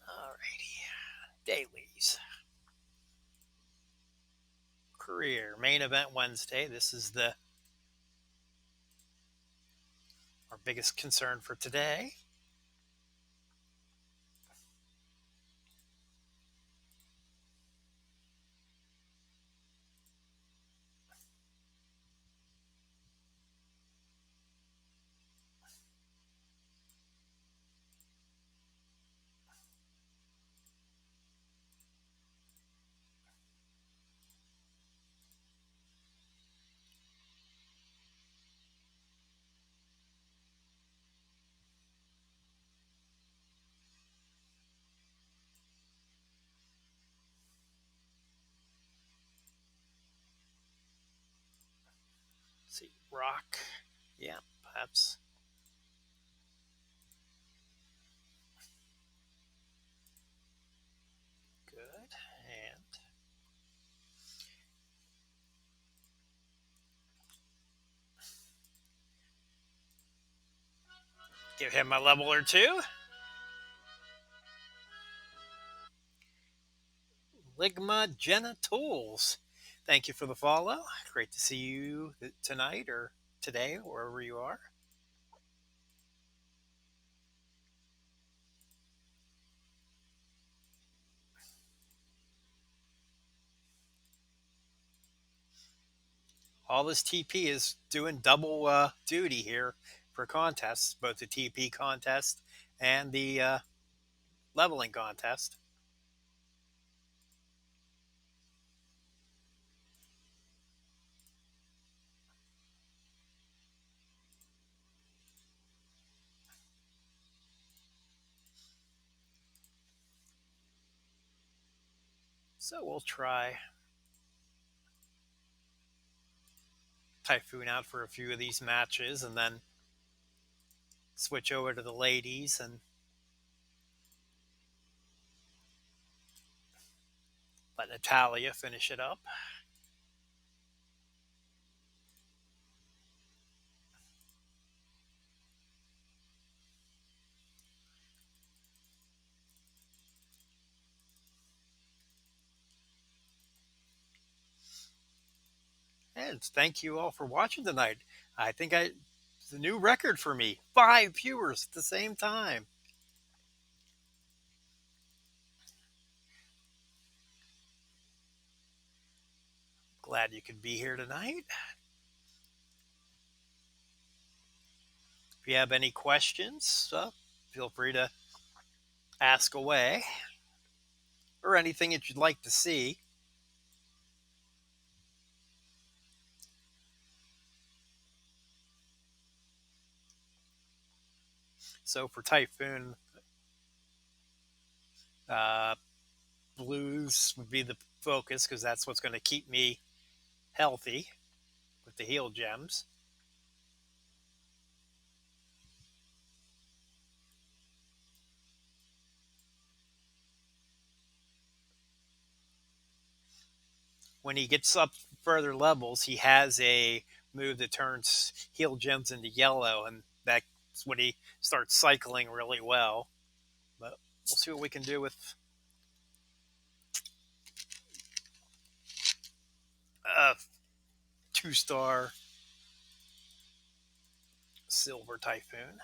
Alrighty. Dailies. Career. Main event Wednesday. This is our biggest concern for today. Let's see, Rock. Yeah, perhaps. Good. And Give him a level or two. Ligma Genitals. Thank you for the follow. Great to see you tonight or today, wherever you are. All this TP is doing double duty here for contests, both the TP contest and the leveling contest. So we'll try Typhoon out for a few of these matches and then switch over to the ladies and let Natalia finish it up. And thank you all for watching tonight. I think it's a new record for me. 5 viewers at the same time. Glad you could be here tonight. If you have any questions, feel free to ask away or anything that you'd like to see. So for Typhoon, uh, blues would be the focus because that's what's going to keep me healthy with the heal gems. When he gets up further levels, he has a move that turns heal gems into yellow, and that's when he starts cycling really well. But we'll see what we can do with a 2-star Silver Typhoon.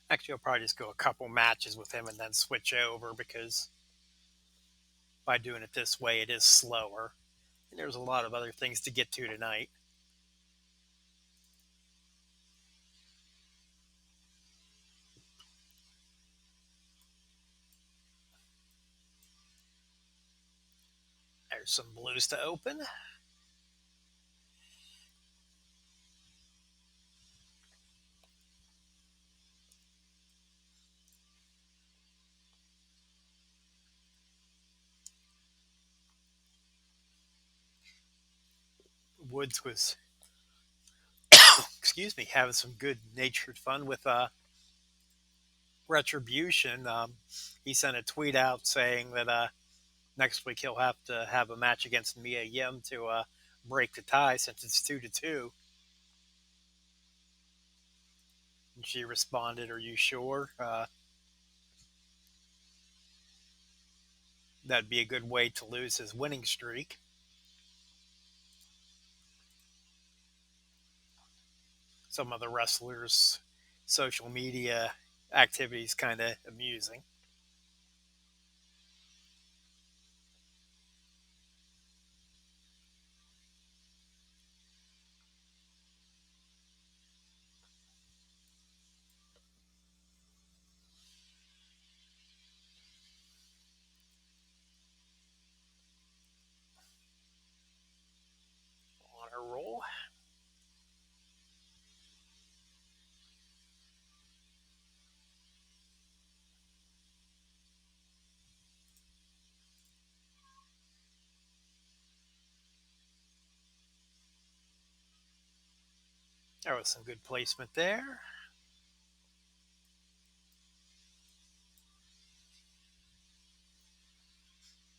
Actually, I'll probably just go a couple matches with him and then switch over because by doing it this way, it is slower. And there's a lot of other things to get to tonight. There's some blues to open. Woods was, excuse me, having some good natured fun with Retribution. He sent a tweet out saying that next week he'll have to have a match against Mia Yim to break the tie since it's 2-2. And she responded, "Are you sure? That'd be a good way to lose his winning streak." Some of the wrestlers' social media activities kind of amusing. Honor roll. There was some good placement there.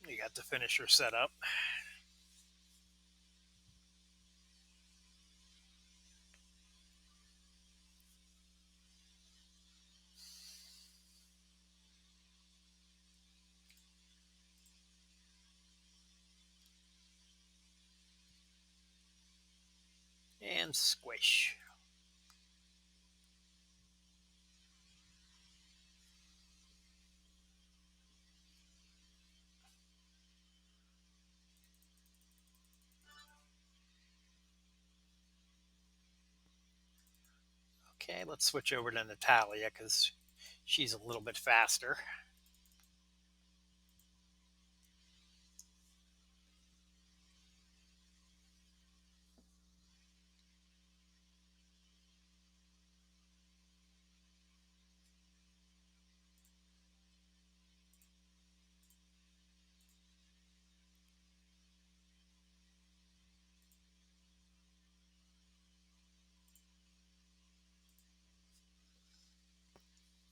You got the finisher set up. And squish. Okay, let's switch over to Natalia because she's a little bit faster.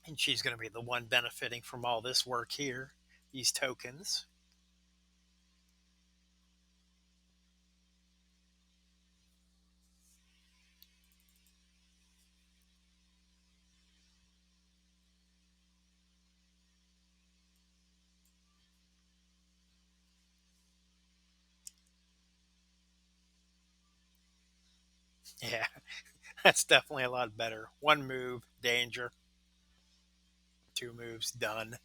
And she's going to be the one benefiting from all this work here, these tokens. Yeah, that's definitely a lot better. One move, danger. Two moves, done.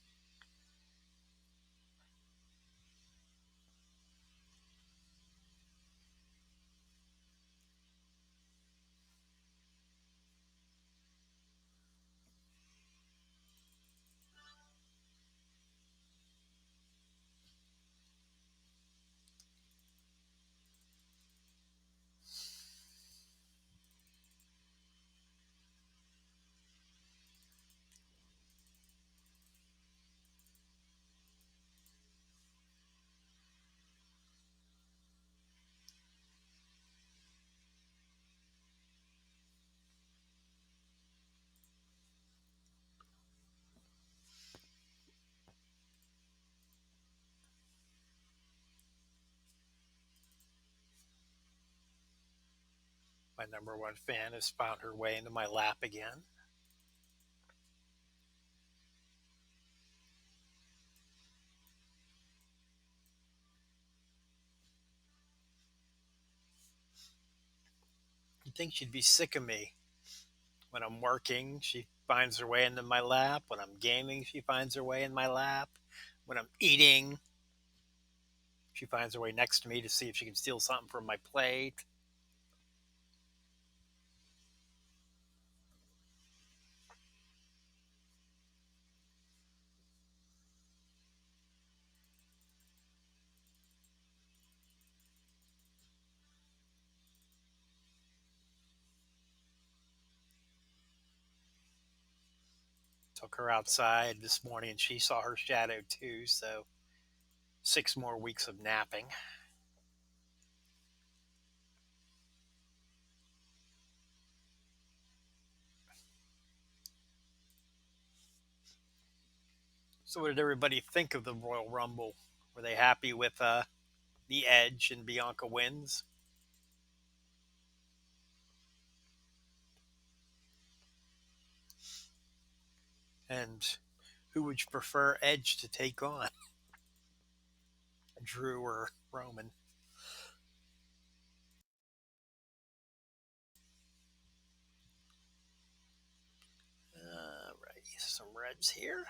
My number one fan has found her way into my lap again. You'd think she'd be sick of me. When I'm working, she finds her way into my lap. When I'm gaming, she finds her way in my lap. When I'm eating, she finds her way next to me to see if she can steal something from my plate. Took her outside this morning and she saw her shadow too, so 6 more weeks of napping. So, what did everybody think of the Royal Rumble? Were they happy with the Edge and Bianca wins? And who would you prefer Edge to take on, Drew or Roman? Right, some reds here.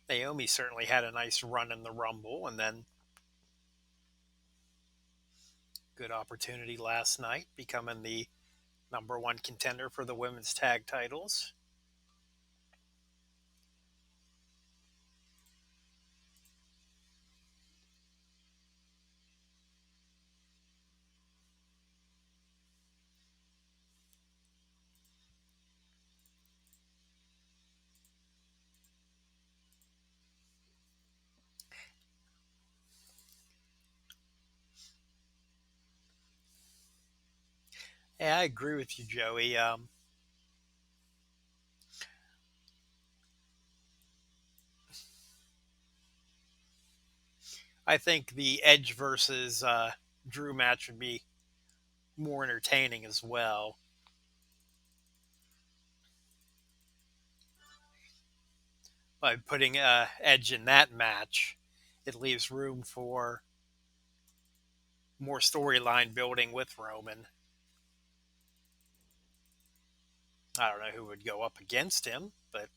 Naomi certainly had a nice run in the Rumble, and then good opportunity last night, becoming the number one contender for the women's tag titles. Yeah, I agree with you, Joey. I think the Edge versus Drew match would be more entertaining as well. By putting Edge in that match, it leaves room for more storyline building with Roman. I don't know who would go up against him, but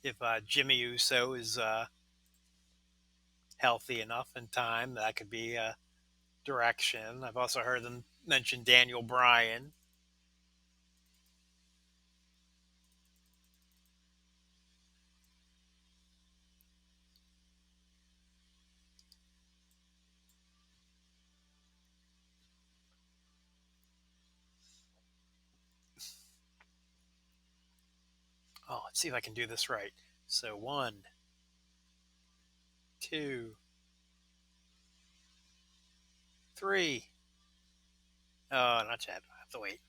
if Jimmy Uso is healthy enough in time, that could be a direction. I've also heard them mention Daniel Bryan. Oh, let's see if I can do this right. So one, two, three. Oh, not yet. I have to wait.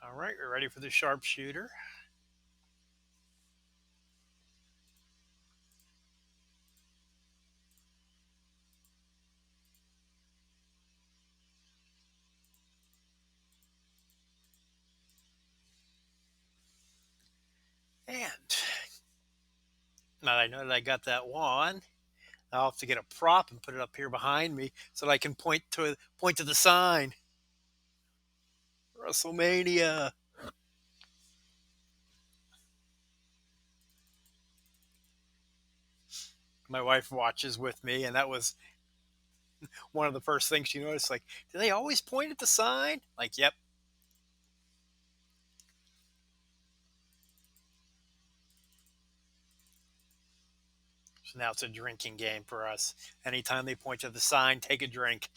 All right, we're ready for the sharpshooter. And now that I know that I got that wand, I'll have to get a prop and put it up here behind me so that I can point to the sign. WrestleMania. My wife watches with me, and that was one of the first things she noticed. Like, do they always point at the sign? Like, yep. So now it's a drinking game for us. Anytime they point to the sign, take a drink.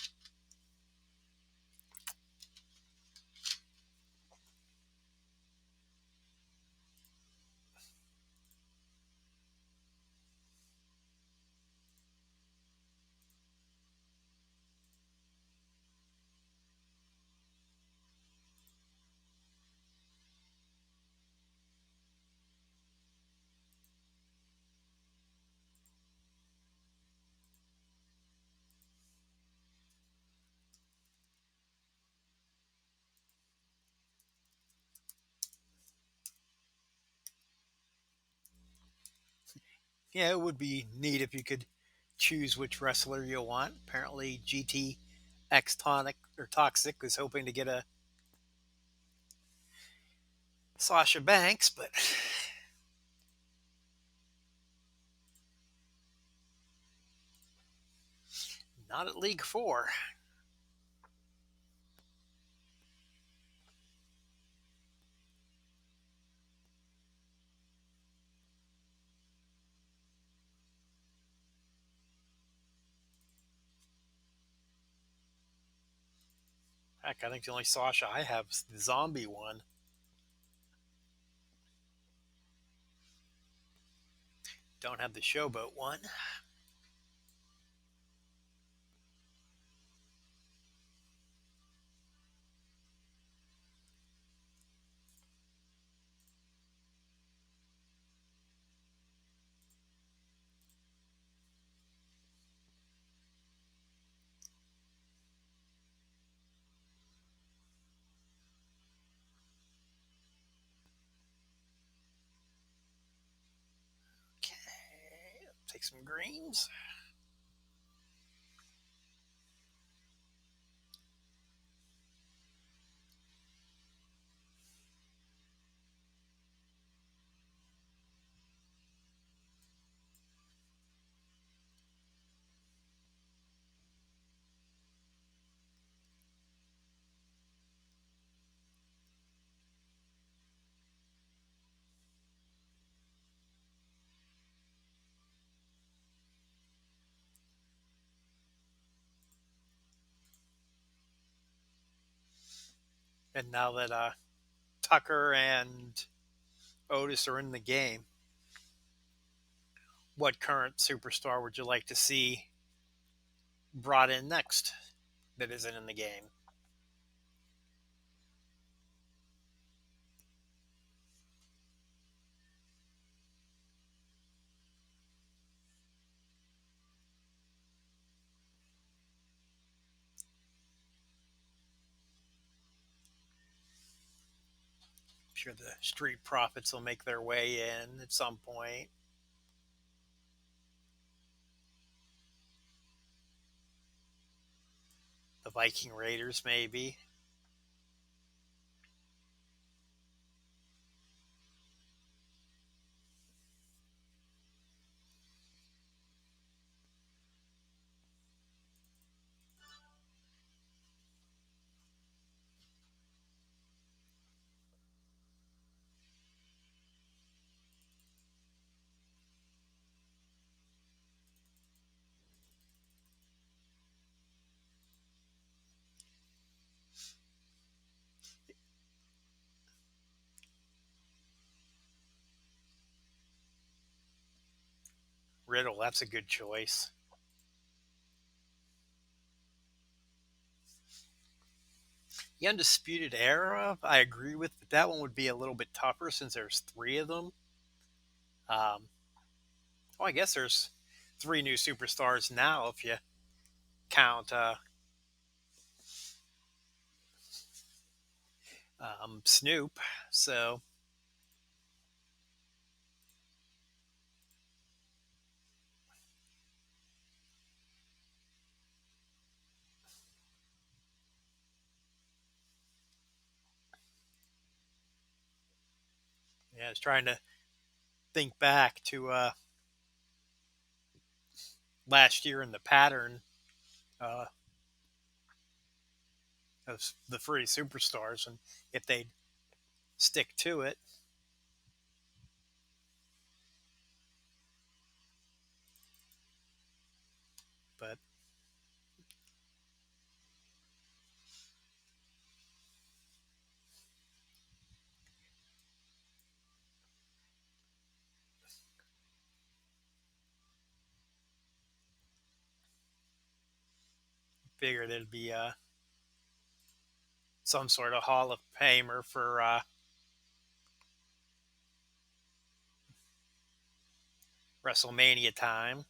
Yeah, it would be neat if you could choose which wrestler you want. Apparently, GTX Tonic or Toxic was hoping to get a Sasha Banks, but not at League Four. Heck, I think the only Sasha I have is the zombie one. Don't have the showboat one. some greens. And now that Tucker and Otis are in the game, what current superstar would you like to see brought in next that isn't in the game? I'm sure the Street Profits will make their way in at some point. The Viking Raiders, maybe. Riddle, that's a good choice. The Undisputed Era, I agree with, but that one would be a little bit tougher since there's three of them. Um, I guess there's three new superstars now if you count Snoop. So, yeah, I was trying to think back to last year in the pattern uh, of the three superstars and if they stick to it. But figured it'd be some sort of Hall of Famer for WrestleMania time.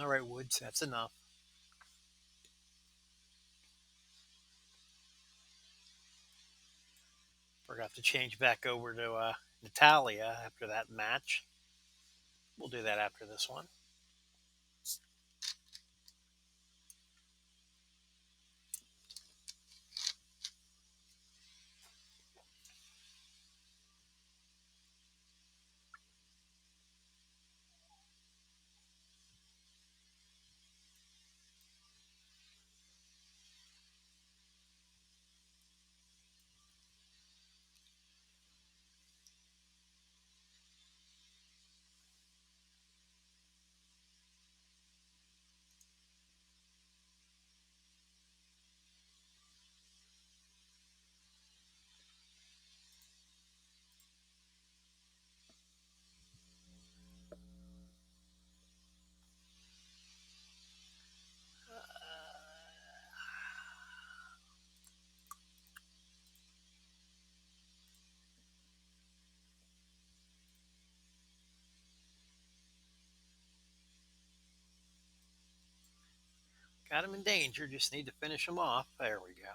All right, Woods, that's enough. Forgot to change back over to Natalia after that match. We'll do that after this one. Got him in danger. Just need to finish him off. There we go.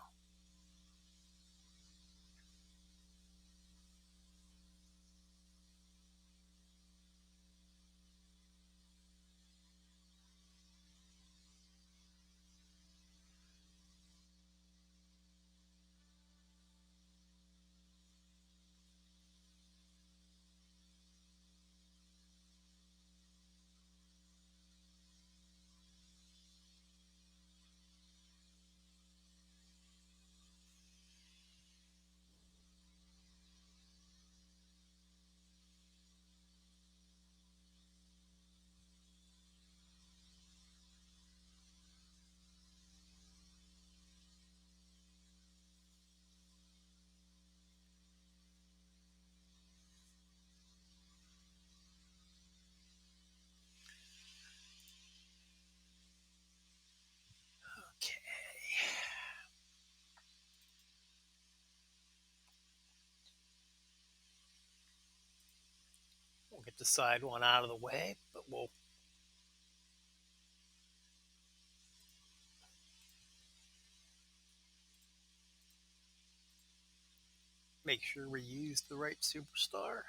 Okay. We'll get the side one out of the way, but we'll make sure we use the right superstar.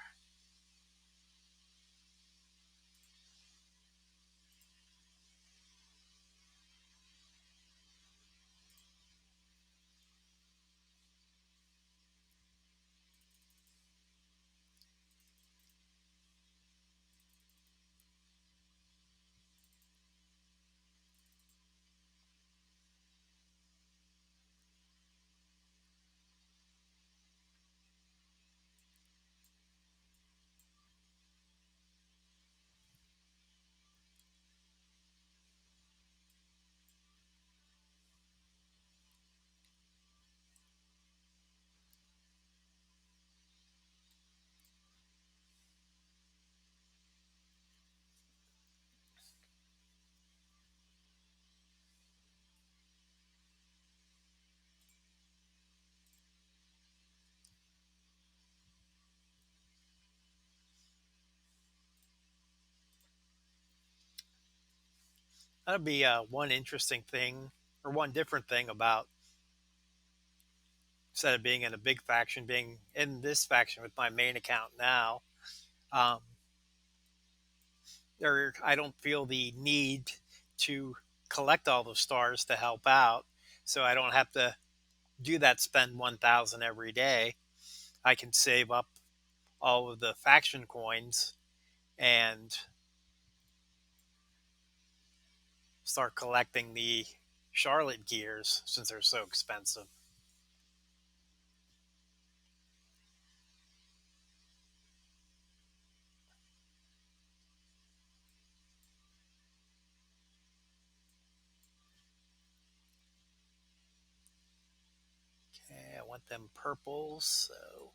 That'll be one interesting thing, or one different thing about, instead of being in a big faction, being in this faction with my main account now. Um, I don't feel the need to collect all the stars to help out, so I don't have to do that. Spend 1,000 every day. I can save up all of the faction coins and start collecting the Charlotte gears since they're so expensive. Okay, I want them purples, so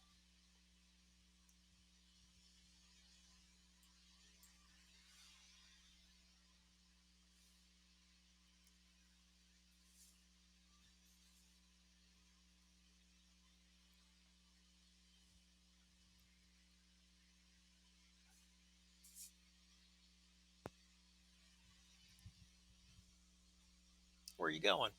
where are you going?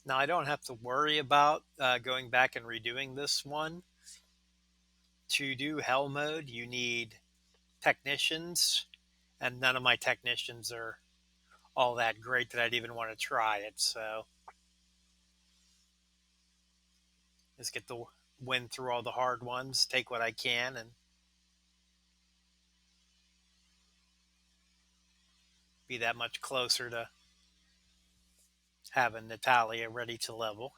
Now I don't have to worry about going back and redoing this one. To do hell mode, you need technicians, and none of my technicians are all that great that I'd even want to try it. So just get the win through all the hard ones, take what I can, and be that much closer to having Natalia ready to level.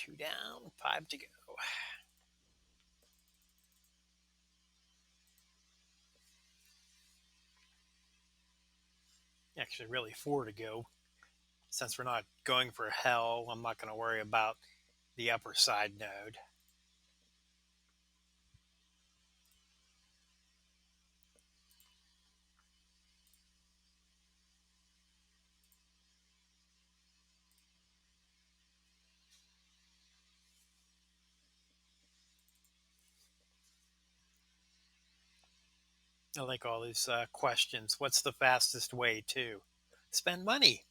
Two down, five to go. Actually, really four to go. Since we're not going for hell, I'm not going to worry about the upper side node. I like all these questions. What's the fastest way to spend money?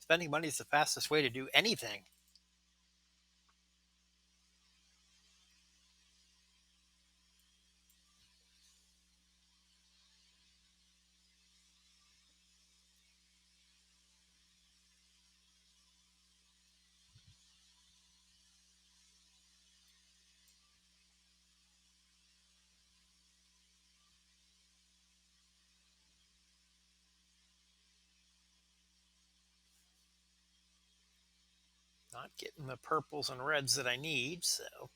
Spending money is the fastest way to do anything. Not getting the purples and reds that I need, so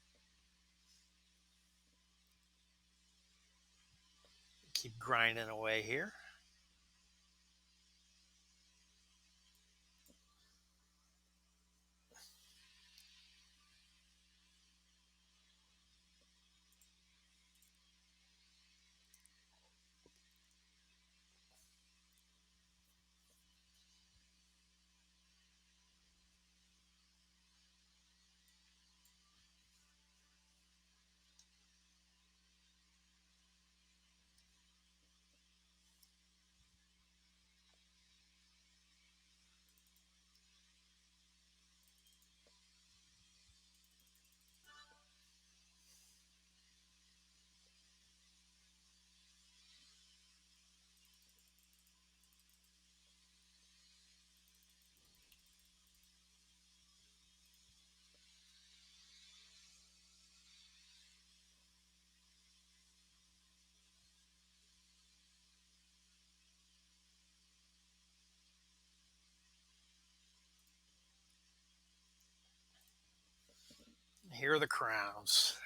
keep grinding away here. Here are the crowns.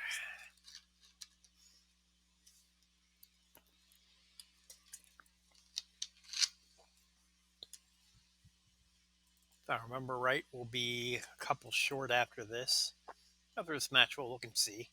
If I remember right, we'll be a couple short after this. After this match, we'll look and see.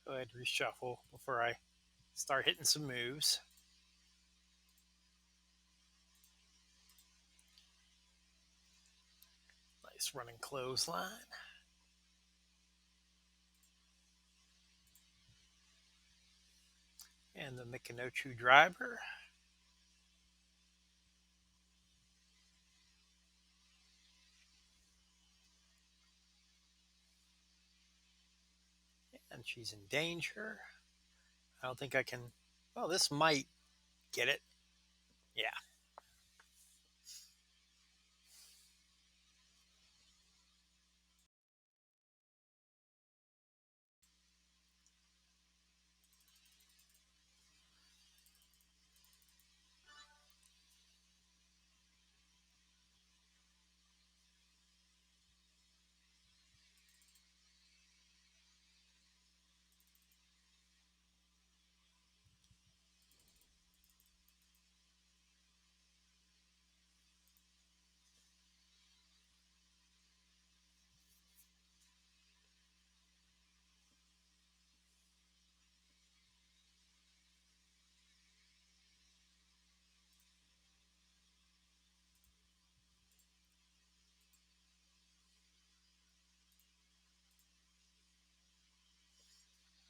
Go ahead, reshuffle before I start hitting some moves. Nice running clothesline. And the Mikinochu driver. And she's in danger. I don't think I can. Well, this might get it. Yeah.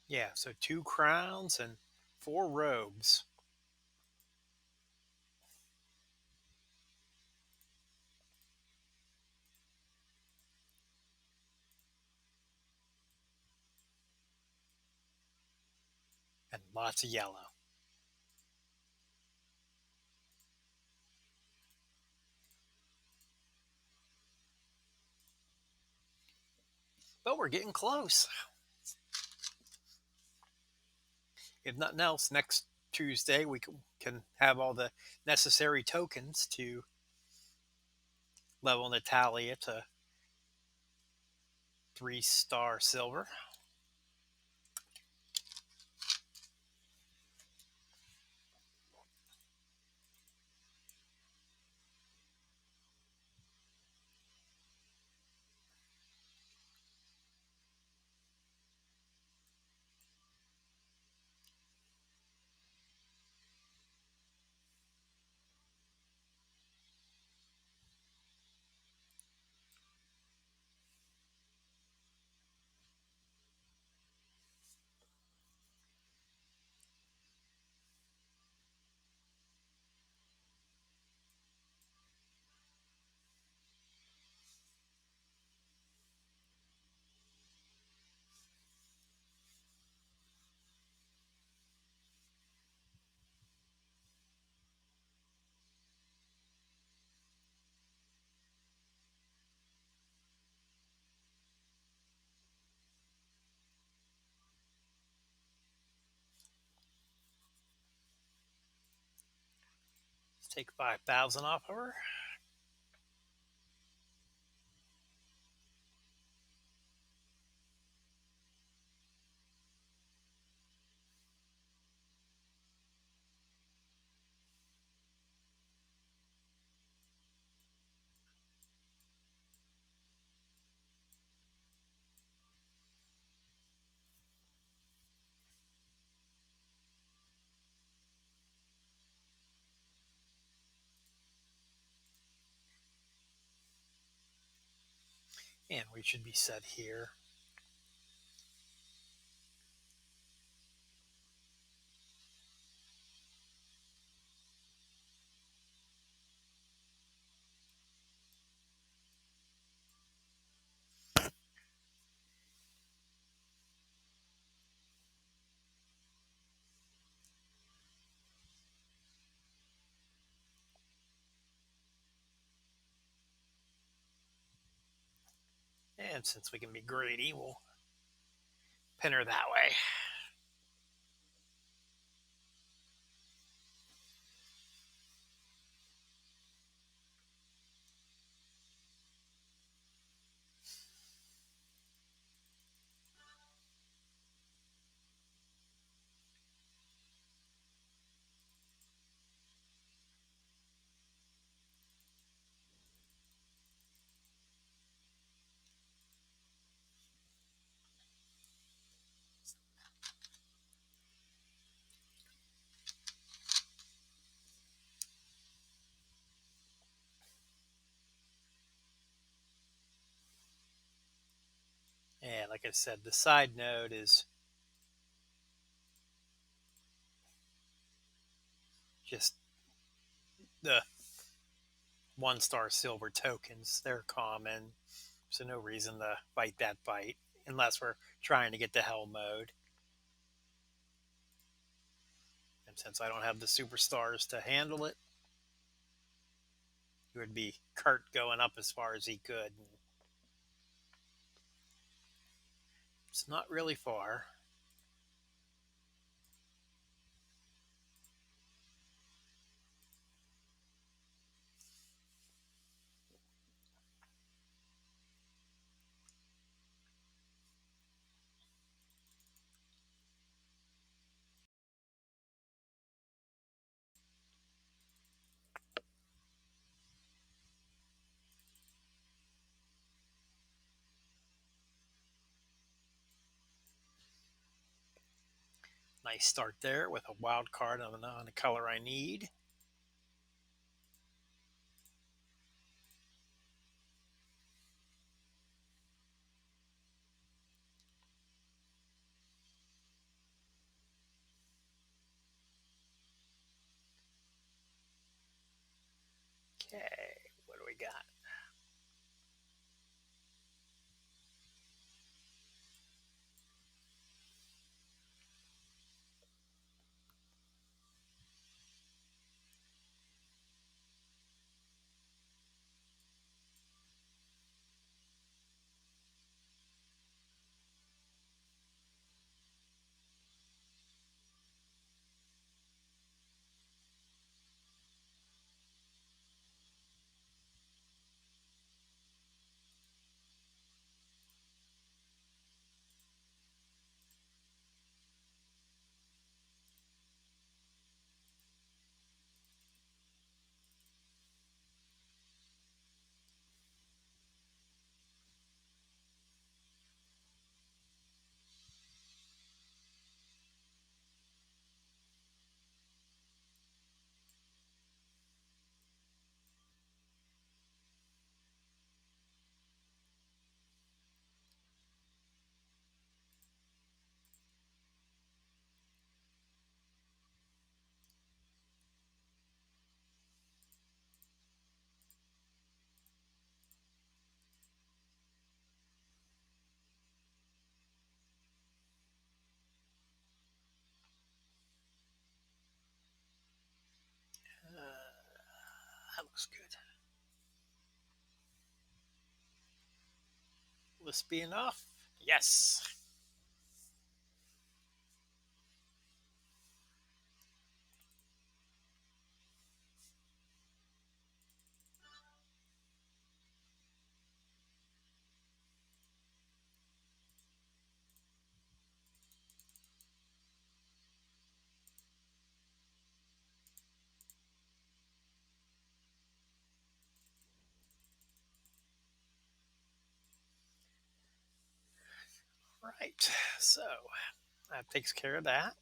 Yeah, so two crowns and four robes. And lots of yellow. But we're getting close. If nothing else, next Tuesday we can have all the necessary tokens to level Natalia to 3-star silver. Let's take 5,000 off of her. And we should be set here. And since we can be greedy, we'll pin her that way. And like I said, the side note is just the 1-star silver tokens. They're common, so no reason to fight that fight unless we're trying to get to hell mode. And since I don't have the superstars to handle it, it would be Kurt going up as far as he could. It's not really far. Nice start there with a wild card on the color I need. Okay, what do we got? That looks good. Will this be enough? Yes. Right. So that takes care of that.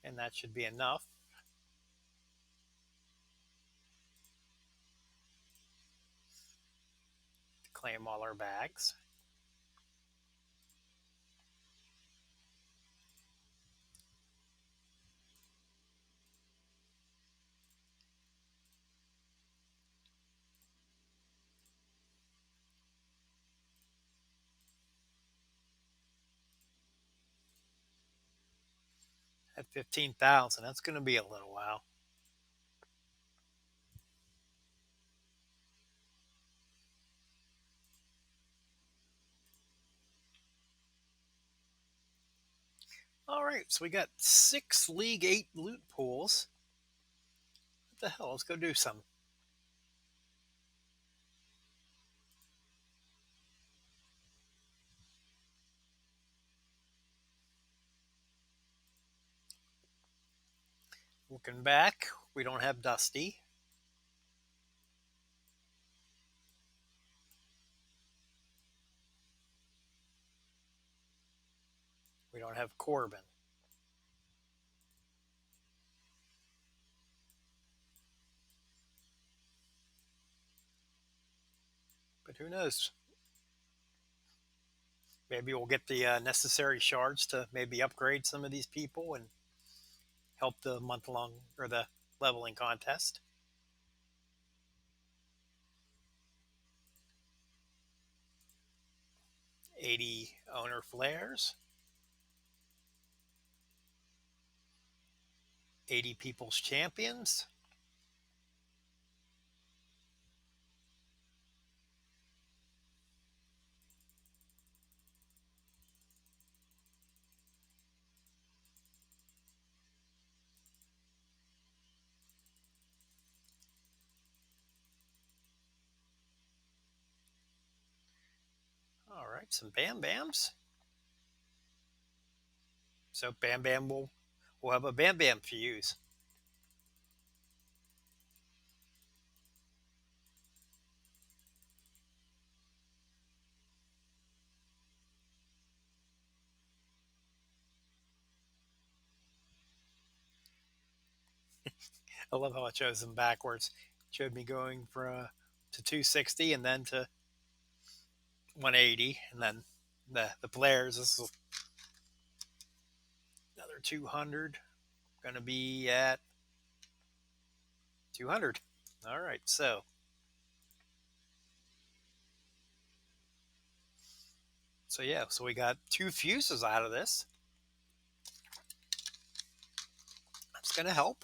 And that should be enough to claim all our bags. At 15,000, that's going to be a little while. All right, so we got 6 League 8 loot pools. What the hell? Let's go do some. Looking back, we don't have Dusty. We don't have Corbin. But who knows? Maybe we'll get the necessary shards to maybe upgrade some of these people and help the month long or the leveling contest. 80 owner flares, 80 people's champions. All right, some Bam Bams. So Bam Bam will have a Bam Bam fuse. I love how it shows them backwards. It showed me going to 260 and then to 180 and then The players. This is another 200. Going to be at 200. All right. So yeah. So we got two fuses out of this. That's going to help.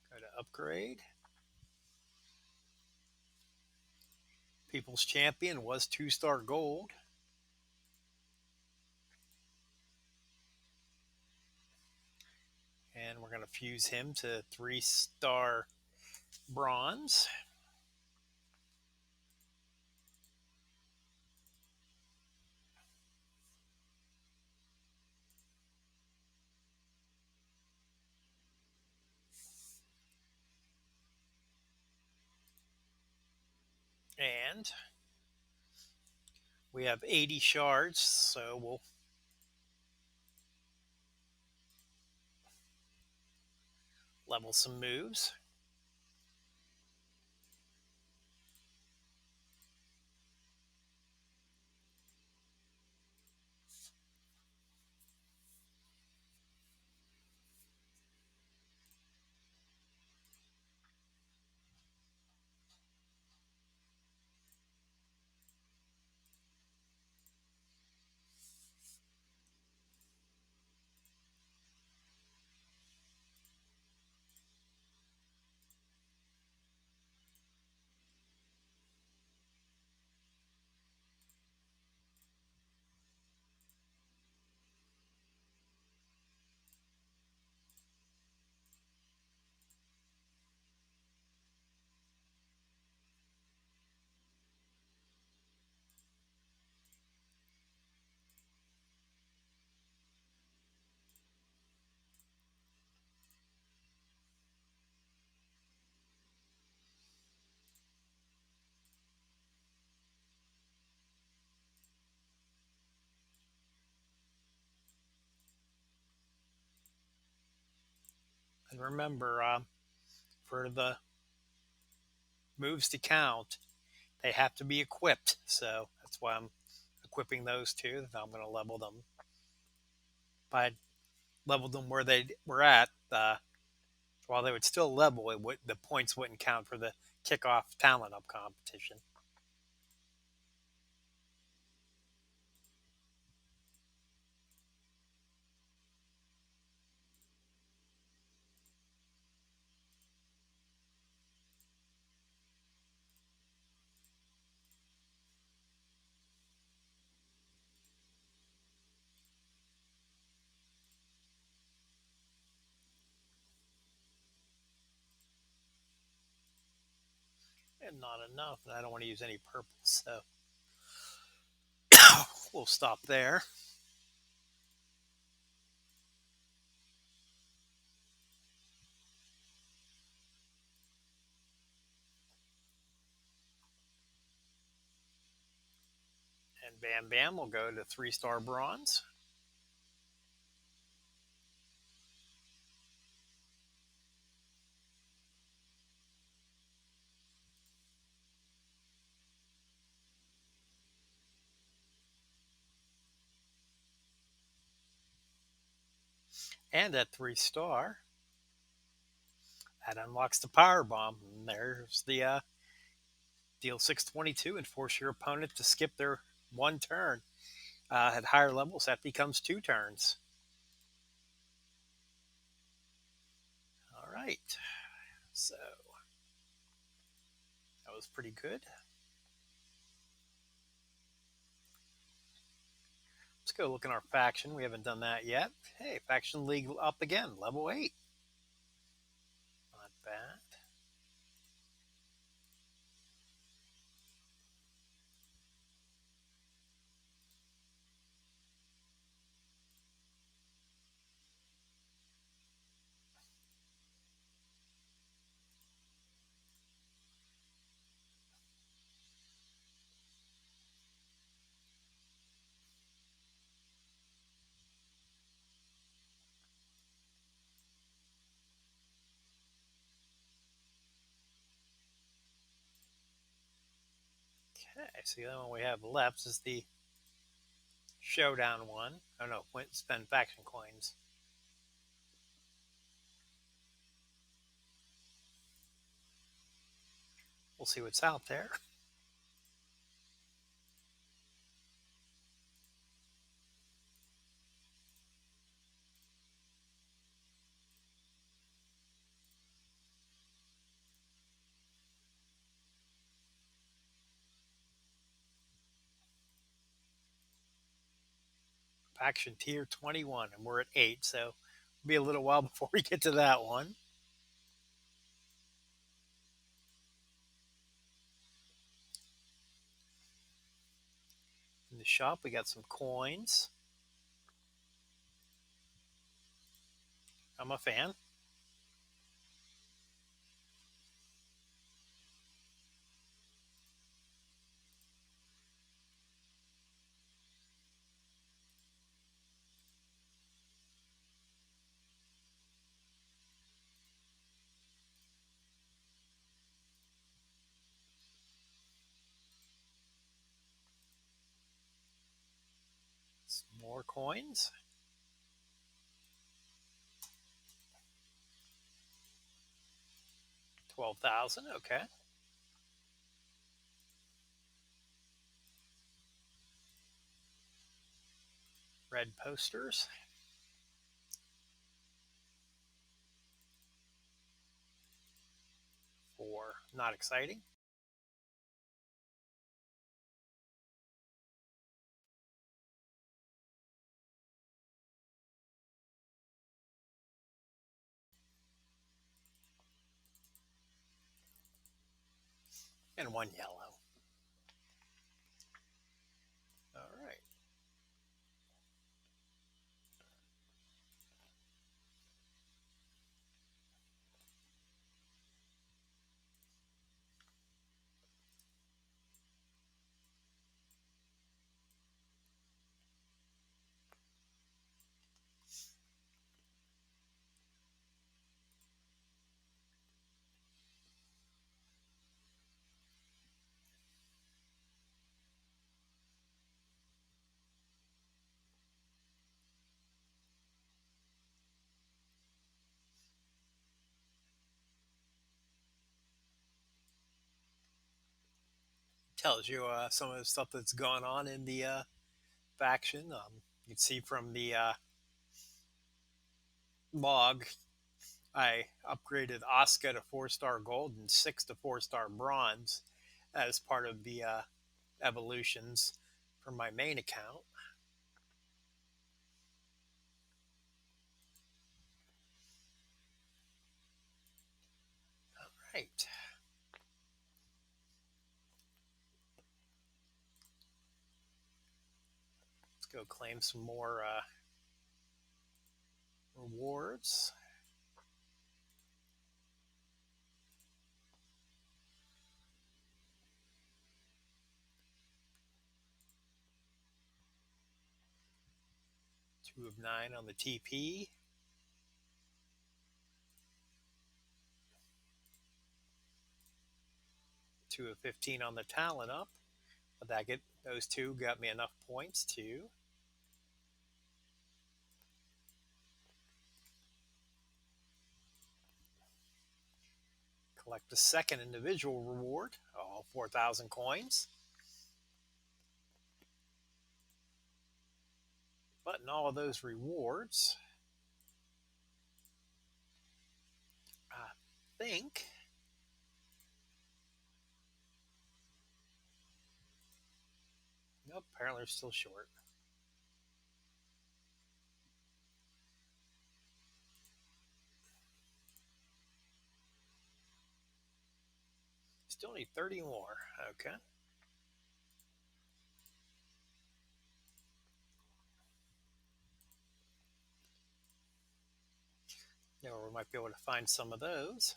Go to upgrade. People's Champion was 2-star gold. And we're going to fuse him to 3-star bronze. And we have 80 shards, so we'll level some moves. And remember, for the moves to count, they have to be equipped. So that's why I'm equipping those two. I'm going to level them. If I leveled them where they were at, while they would still level, the points wouldn't count for the kickoff talent up competition. And not enough, and I don't want to use any purple, so we'll stop there. And Bam Bam will go to 3-star bronze. And at 3-star, that unlocks the power bomb. And there's the deal 622 and force your opponent to skip their one turn. At higher levels, that becomes 2 turns. All right. So that was pretty good. Let's go look in our faction. We haven't done that yet. Hey, faction league up again, level 8. Not bad. Okay, so the only one we have left is the showdown one. Oh no, spend faction coins. We'll see what's out there. Faction tier 21, and we're at 8, so it'll be a little while before we get to that one. In the shop, we got some coins. I'm a fan. Some more coins. 12,000. Okay. Red posters. 4. Not exciting. And 1 yellow. All right. Tells you some of the stuff that's going on in the faction. You can see from the log, I upgraded Oscar to 4-star gold and 6 to 4-star bronze as part of the evolutions from my main account. All right. Let's go claim some more rewards. Two of 9 on the TP. Two of 15 on the talent up. But those two got me enough points to collect a second individual reward. All 4,000 coins. But in all of those rewards, I think nope, apparently they're still short. Still need 30 more. Okay. Now we might be able to find some of those.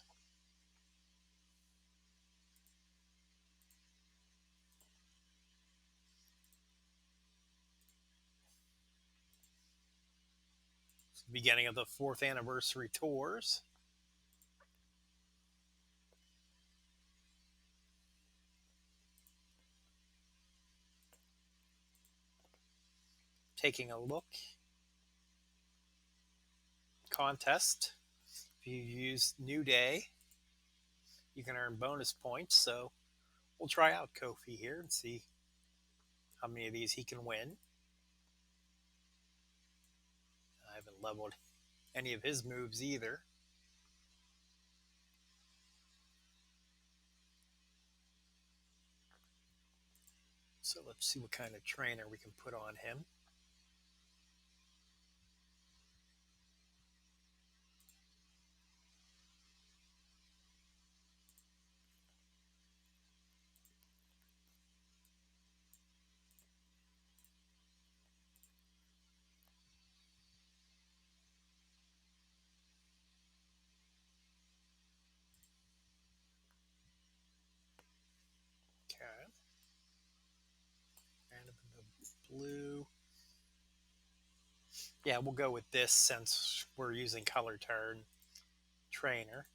It's the beginning of the 4th anniversary tours. taking a look. Contest. If you use New Day, you can earn bonus points. So we'll try out Kofi here and see how many of these he can win. I haven't leveled any of his moves either. So let's see what kind of trainer we can put on him. Okay. Random in the blue. Yeah, we'll go with this since we're using color turn trainer.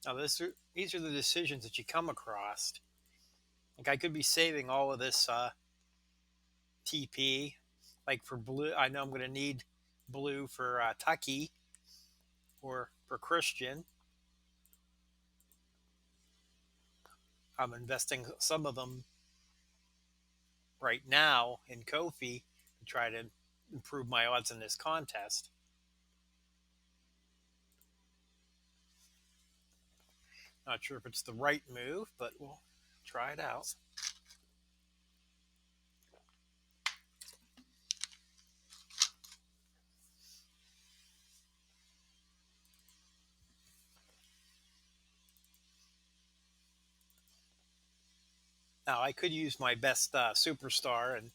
Now, these are the decisions that you come across. Like I could be saving all of this TP. Like for blue, I know I'm going to need blue for Tucky or for Christian. I'm investing some of them right now in Kofi to try to improve my odds in this contest. Not sure if it's the right move, but we'll try it out. Now I could use my best superstar and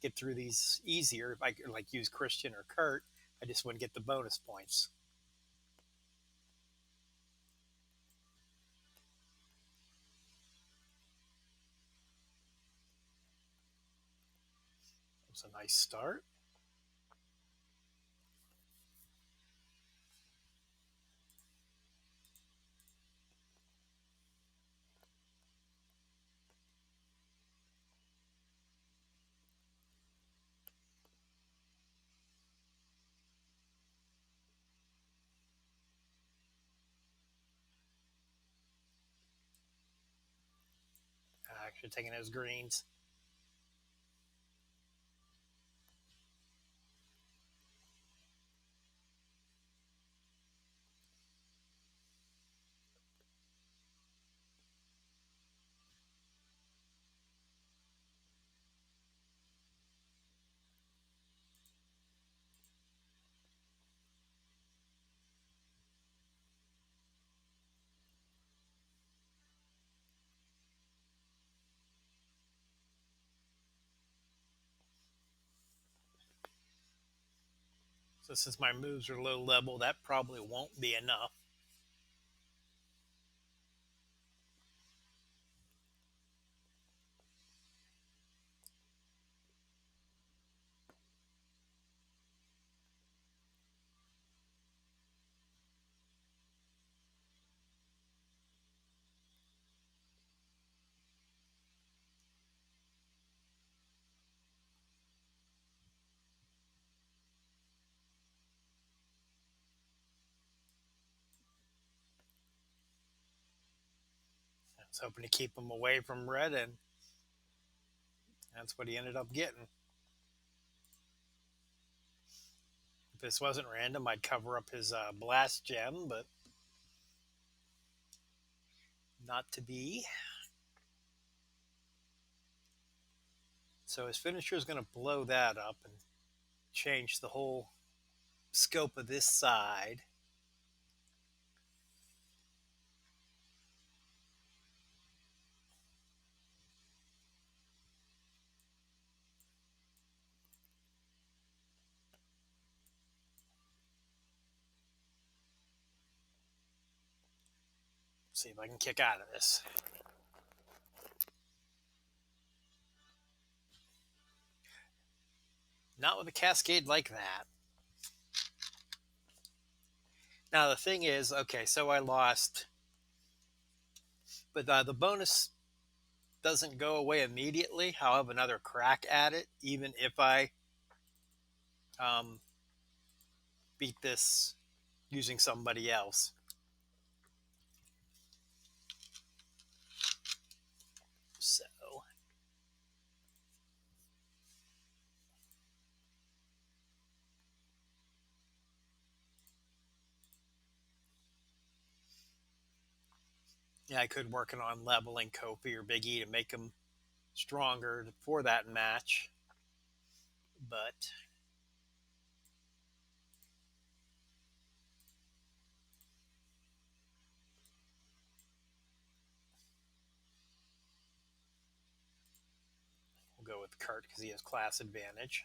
get through these easier if I could like use Christian or Kurt. I just wouldn't get the bonus points. It was a nice start. Actually taking those greens. So since my moves are low level, that probably won't be enough. I was hoping to keep him away from red, and that's what he ended up getting. If this wasn't random, I'd cover up his blast gem, but not to be. So his finisher is going to blow that up and change the whole scope of this side. See if I can kick out of this. Not with a cascade like that. Now the thing is, okay, so I lost, but the bonus doesn't go away immediately. I'll have another crack at it, even if I um, beat this using somebody else. So yeah, I could work on leveling Kofi or Big E to make them stronger for that match, but we'll go with Kurt because he has class advantage.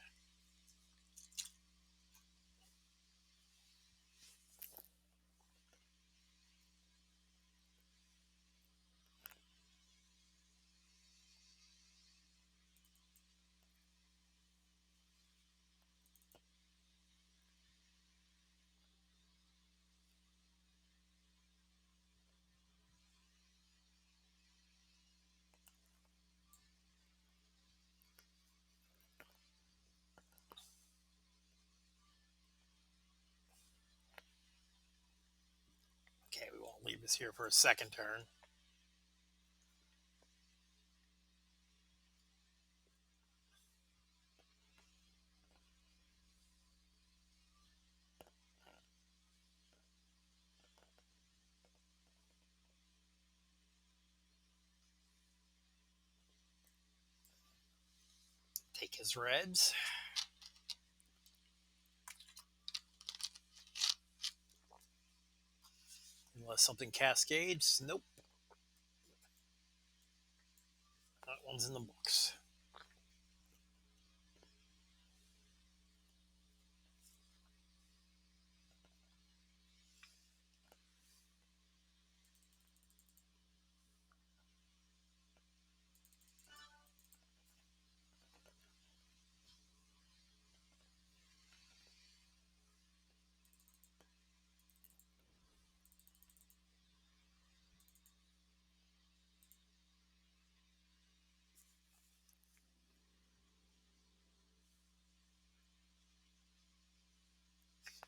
Okay, we won't leave this here for a second turn. Take his reds. Unless something cascades. Nope. That one's in the books.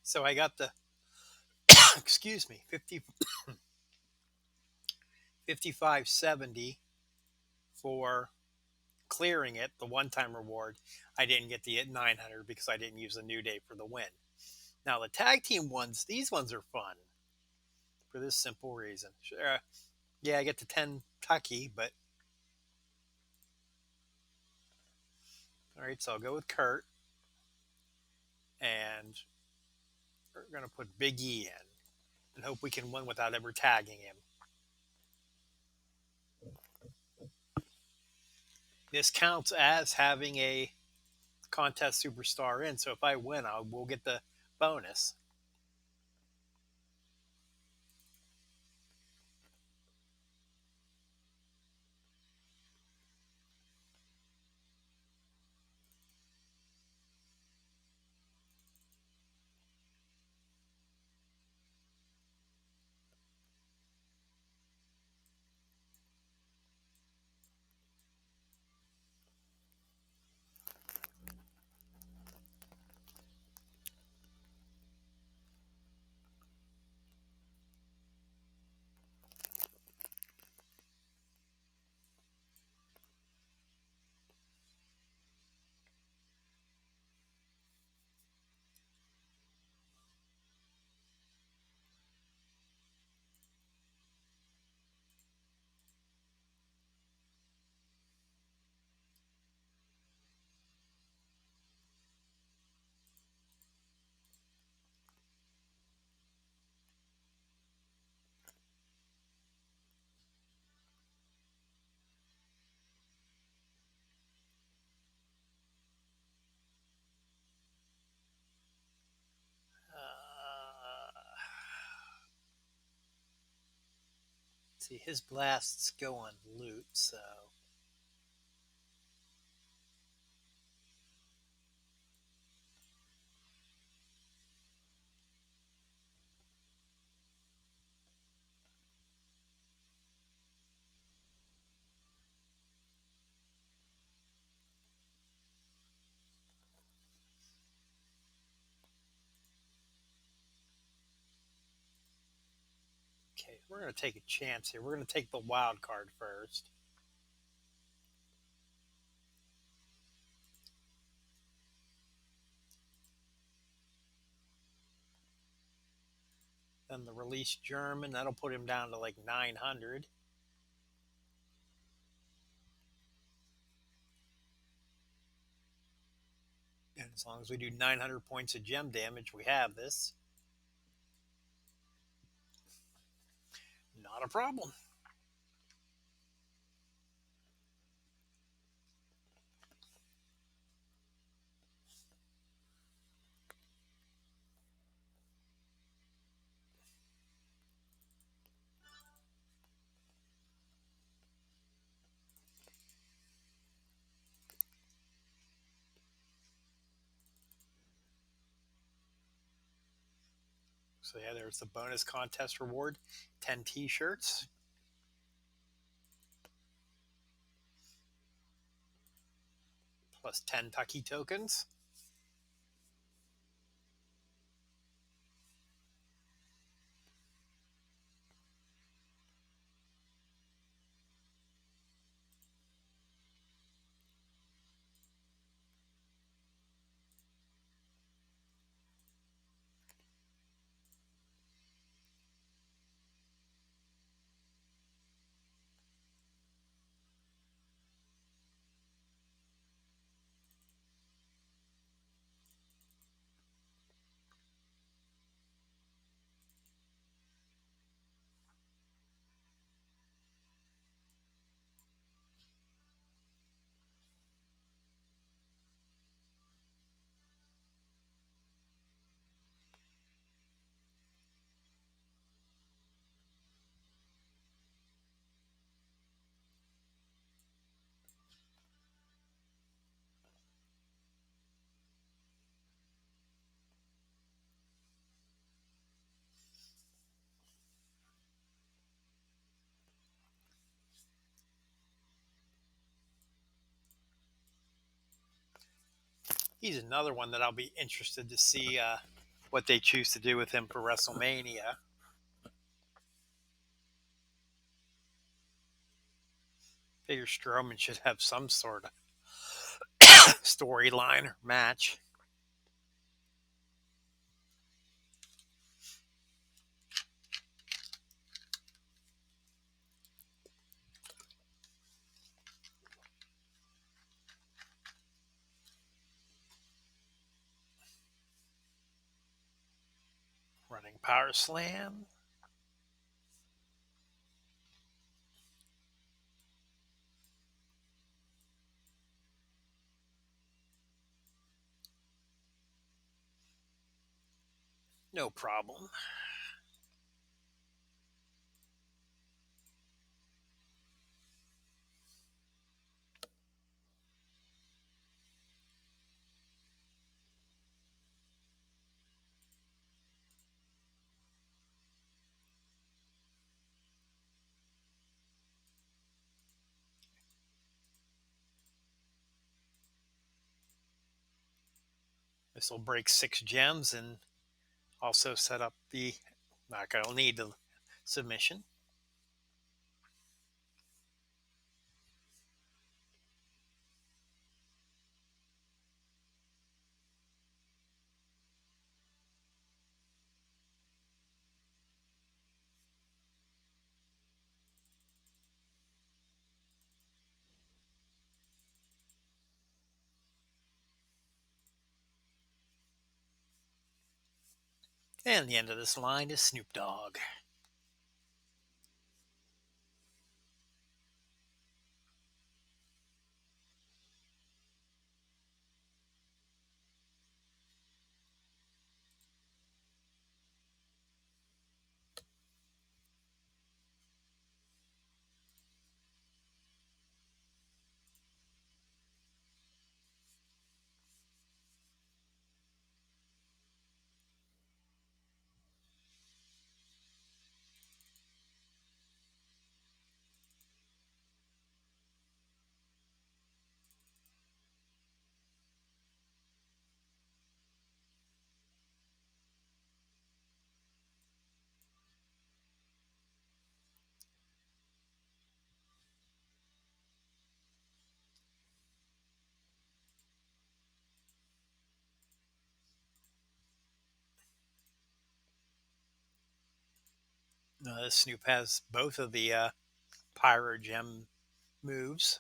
So I got the, excuse me, 5570 for clearing it, the one-time reward. I didn't get the 900 because I didn't use the New Day for the win. Now the tag team ones, these ones are fun for this simple reason. Sure, yeah, I get the 10 Tucky, but all right, so I'll go with Kurt, and we're gonna put Big E in and hope we can win without ever tagging him. This counts as having a contest superstar in, so if I win, I will get the bonus. See, his blasts go on loot, so okay, we're going to take a chance here. We're going to take the wild card first. Then the release German, that'll put him down to like 900. And as long as we do 900 points of gem damage, we have this. Not a problem. So yeah, there's the bonus contest reward, 10 t-shirts. Plus 10 Tucky tokens. He's another one that I'll be interested to see what they choose to do with him for WrestleMania. Figure Strowman should have some sort of storyline or match. Running Power Slam. No problem. This will break 6 gems and also set up the. Not going to need the submission. And the end of this line is Snoop Dogg. Snoop has both of the Pyro Gem moves.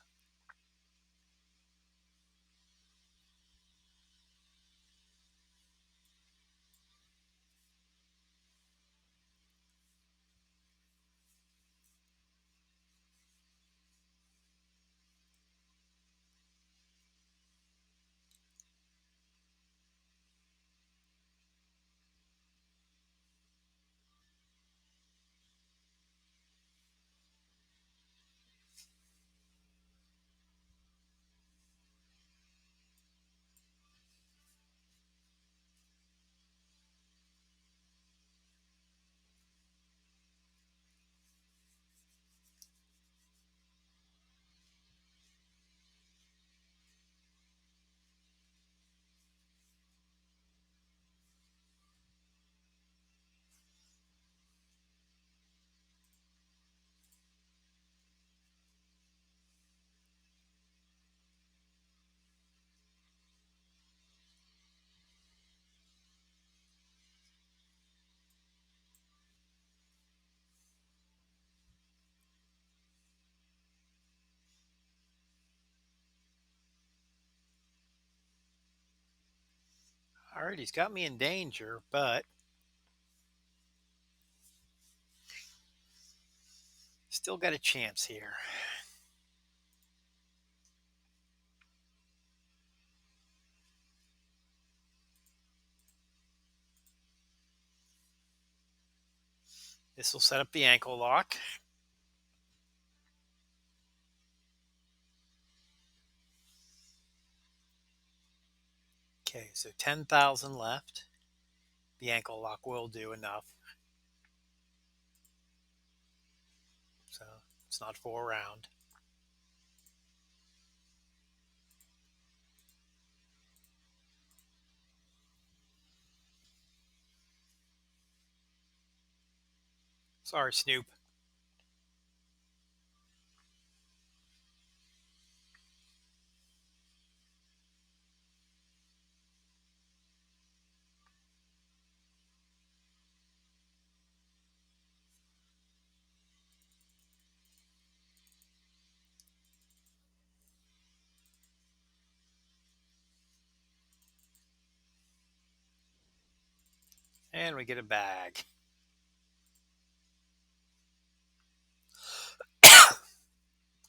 All right, he's got me in danger, but still got a chance here. This will set up the ankle lock. Okay, so 10,000 left. The ankle lock will do enough. So it's not 4 round. Sorry, Snoop. And we get a bag.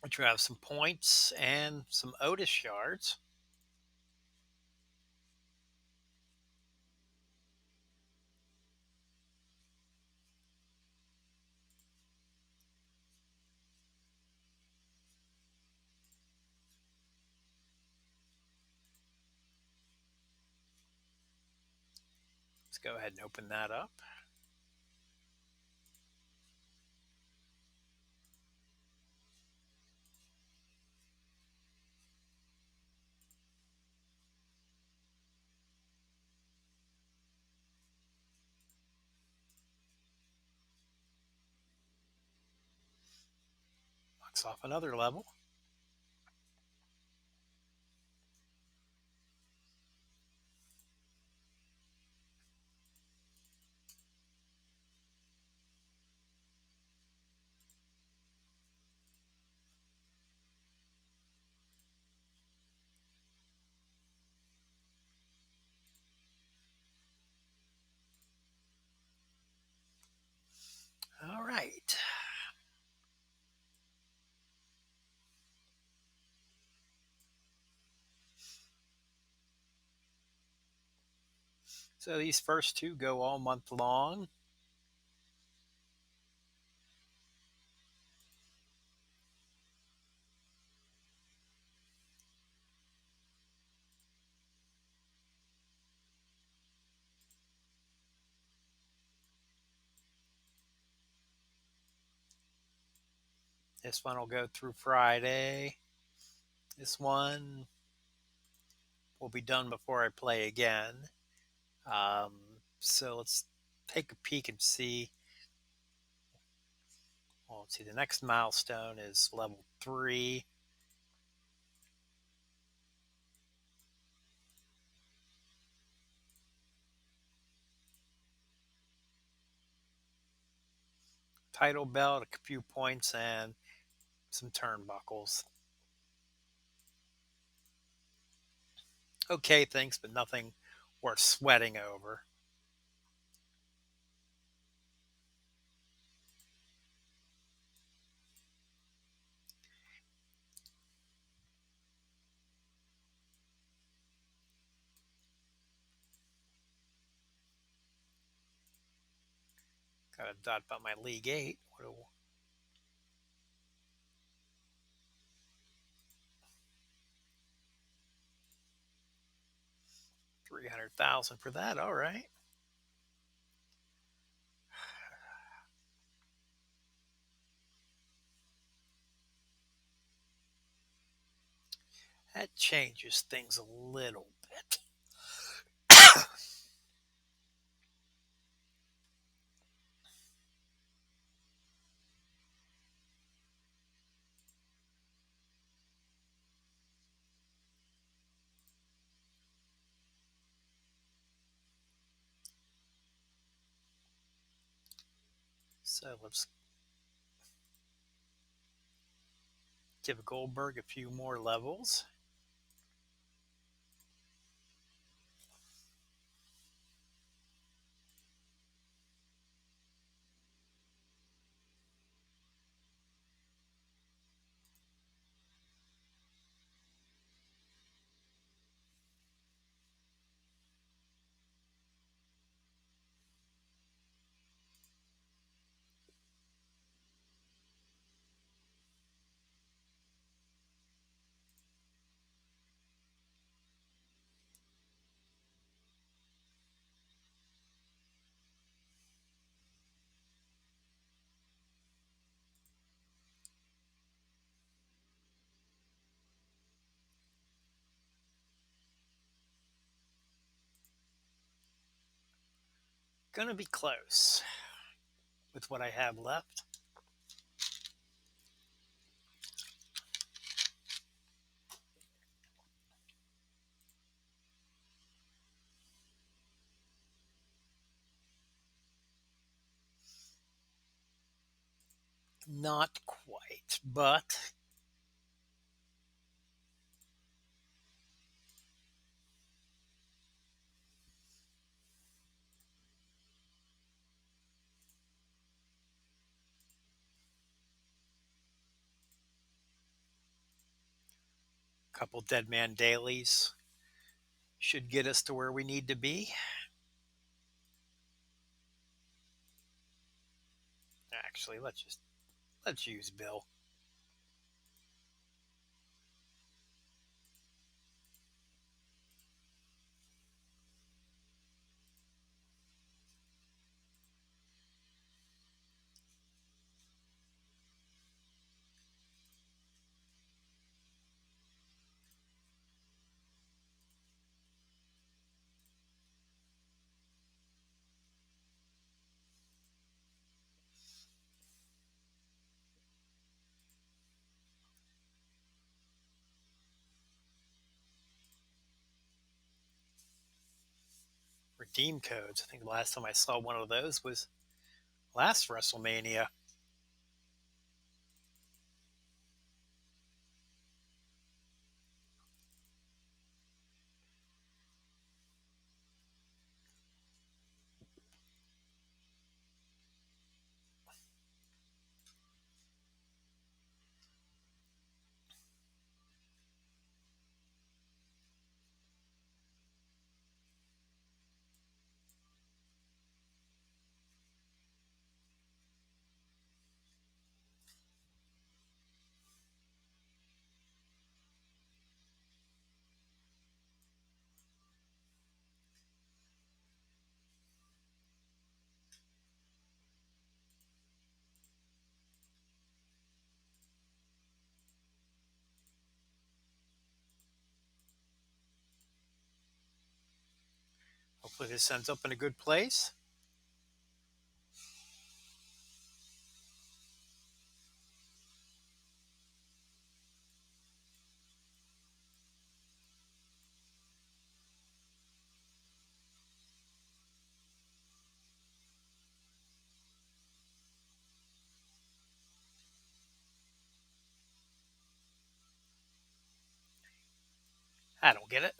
Which we have some points and some Otis shards. Let's go ahead and open that up. Locks off another level. All right. So these first two go all month long. This one will go through Friday. This one will be done before I play again. Um, so let's take a peek and see. Well, let's see. The next milestone is level 3. title belt, a few points, and some turnbuckles. Okay, thanks, but nothing worth sweating over. Got a dot about my League 8. What a 300,000 for that. All right. That changes things a little bit. So let's give Goldberg a few more levels. Gonna be close with what I have left. Not quite, but a couple Dead Man Dailies should get us to where we need to be. Actually, let's use Bill. Redeem codes. I think the last time I saw one of those was last WrestleMania. Hopefully, this ends up in a good place. I don't get it.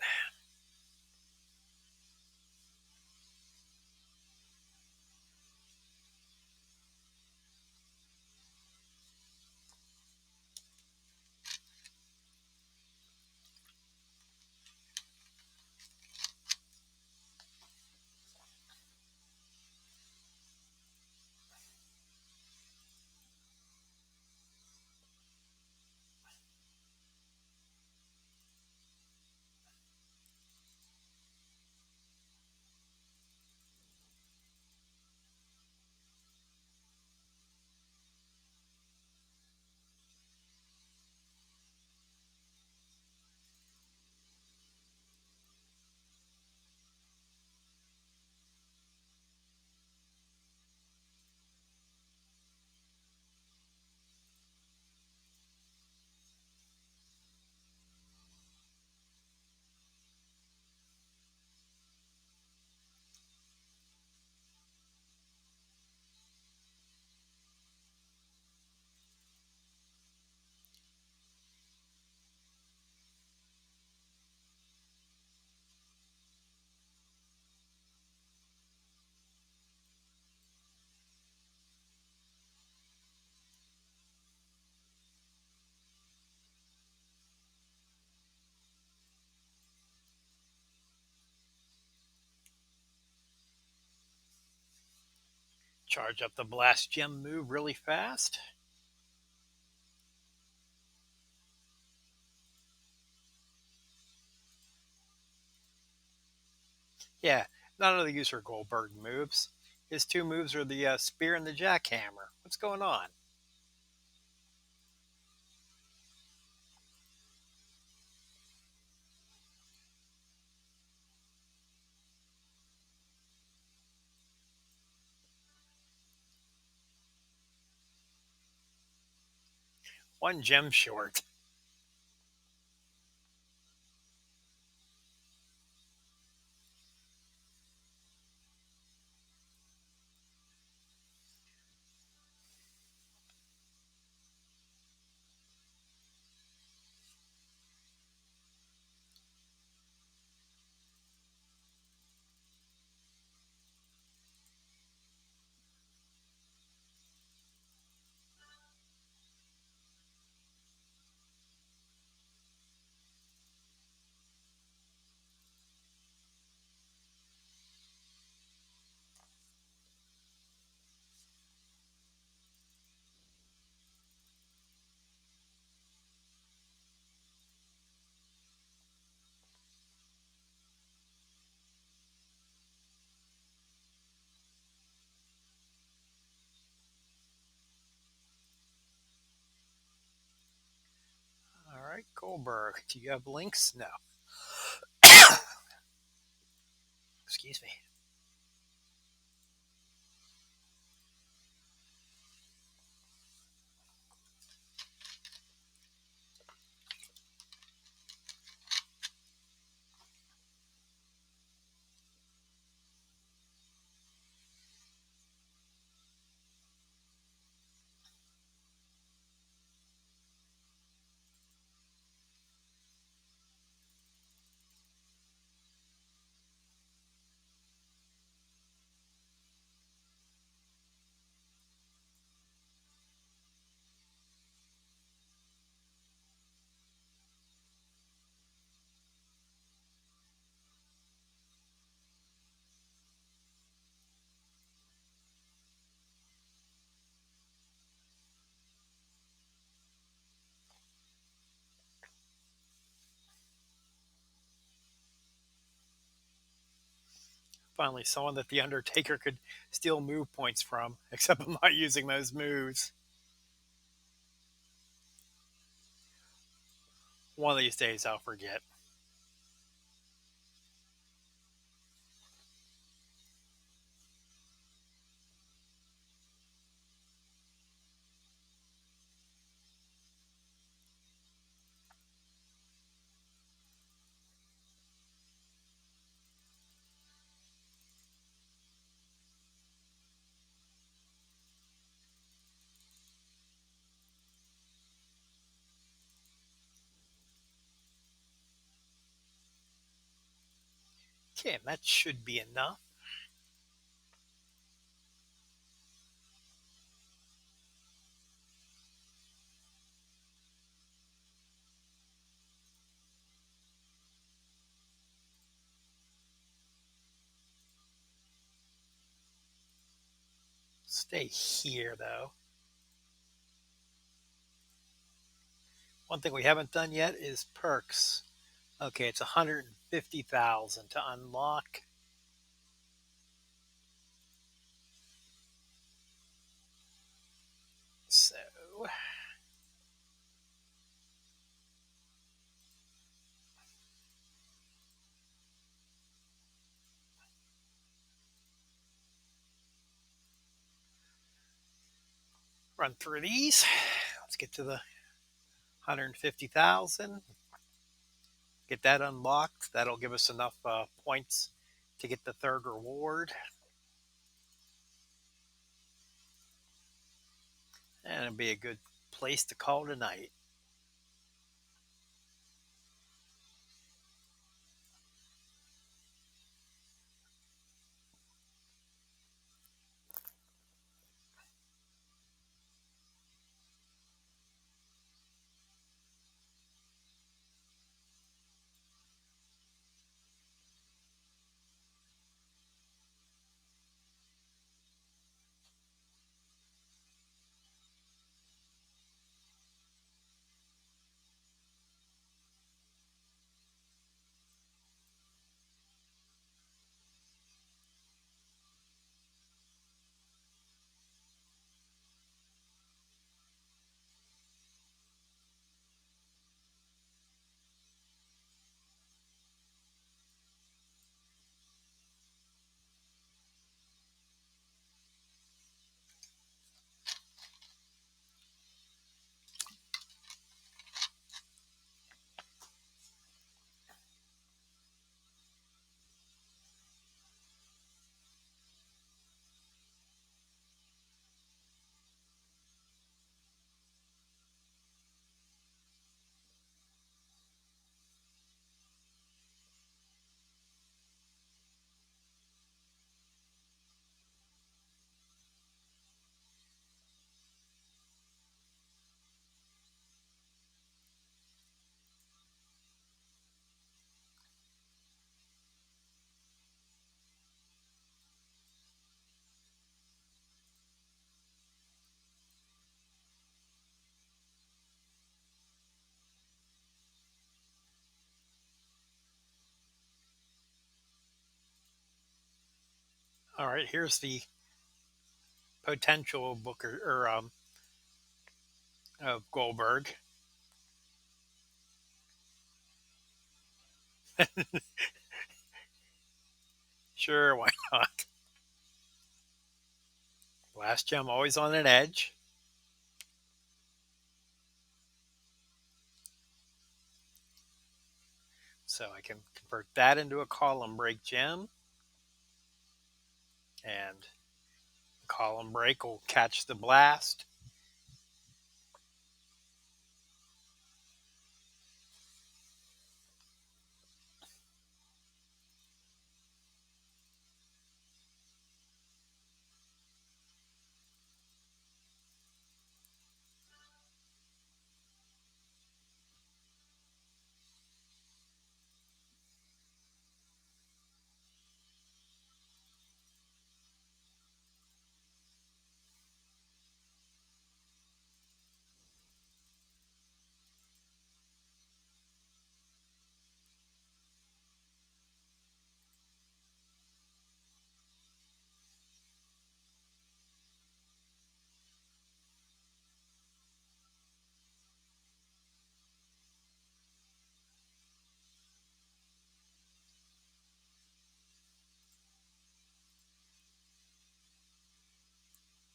Charge up the blast gem move really fast. Yeah, none of these are Goldberg moves. His two moves are the spear and the jackhammer. What's going on? One gem short. All right, Goldberg. Do you have links? No. Excuse me. Finally, someone that the Undertaker could steal move points from, except I'm not using those moves. One of these days, I'll forget. Okay, and that should be enough. Stay here, though. One thing we haven't done yet is perks. Okay, it's 150,000 to unlock. So run through these. Let's get to the 150,000. Get that unlocked. That'll give us enough points to get the third reward. And it'll be a good place to call tonight. All right, here's the potential Booker or of Goldberg. Sure, why not? Last gem always on an edge. So I can convert that into a column break gem. And the column break will catch the blast.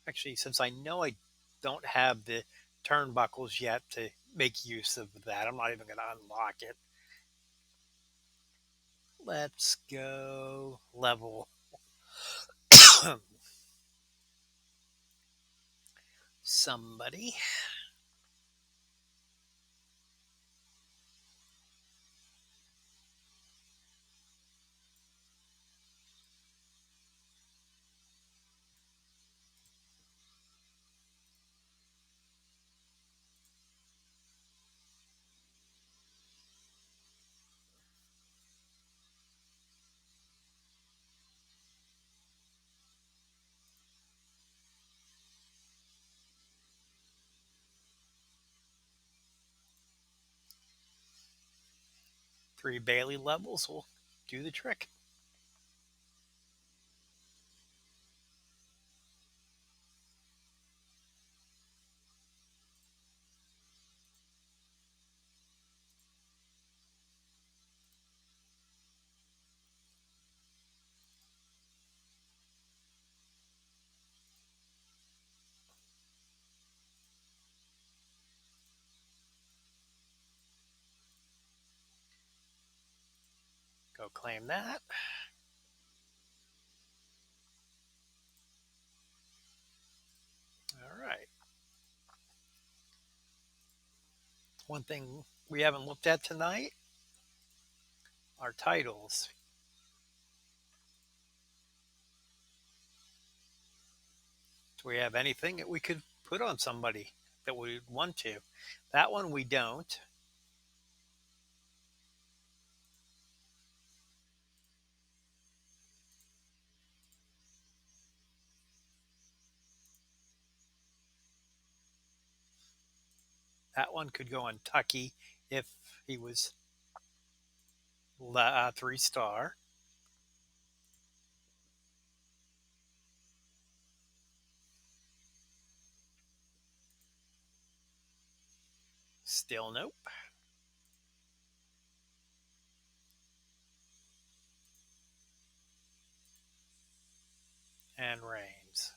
Actually, since I know I don't have the turnbuckles yet to make use of that, I'm not even going to unlock it. Let's go level somebody. 3 Bailey levels will do the trick. Go claim that. All right. One thing we haven't looked at tonight are titles. Do we have anything that we could put on somebody that we want to? That one we don't. That one could go on Tucky if he was 3-star. Still nope. And Reigns.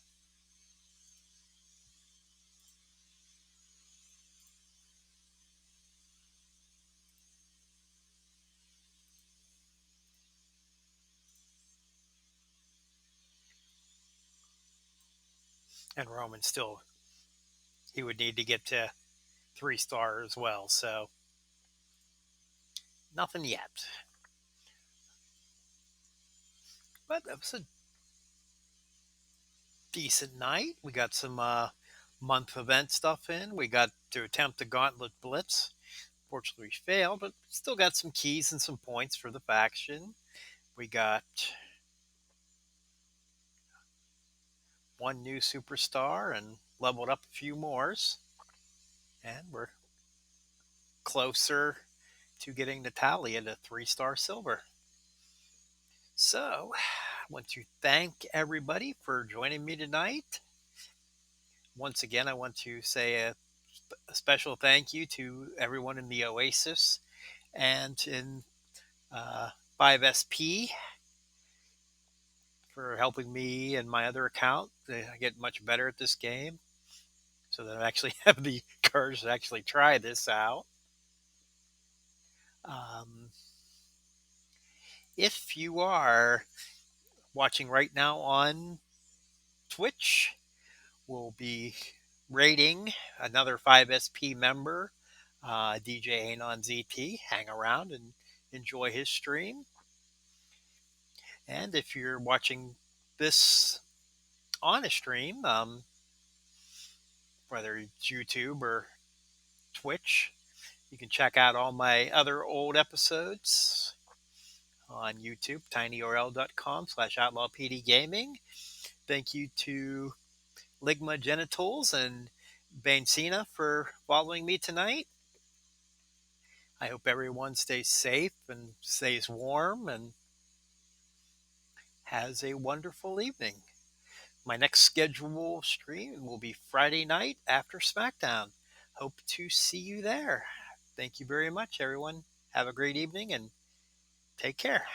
And Roman still, he would need to get to 3-star as well. So nothing yet. But that was a decent night. We got some month event stuff in. We got to attempt the Gauntlet Blitz. Fortunately, we failed, but still got some keys and some points for the faction. We got one new superstar and leveled up a few more. And we're closer to getting Natalia to 3-star silver. So, I want to thank everybody for joining me tonight. Once again, I want to say a special thank you to everyone in the Oasis and in uh, 5SP for helping me and my other account to get much better at this game so that I actually have the courage to actually try this out. Um, if you are watching right now on Twitch, we'll be rating another 5SP member, DJ Anon ZT. Hang around and enjoy his stream. And if you're watching this on a stream, whether it's YouTube or Twitch, you can check out all my other old episodes on YouTube, tinyurl.com/outlawpdgaming. Thank you to Ligma Genitals and Bancina for following me tonight. I hope everyone stays safe and stays warm and has a wonderful evening. My next scheduled stream will be Friday night after SmackDown. Hope to see you there. Thank you very much, everyone. Have a great evening and take care.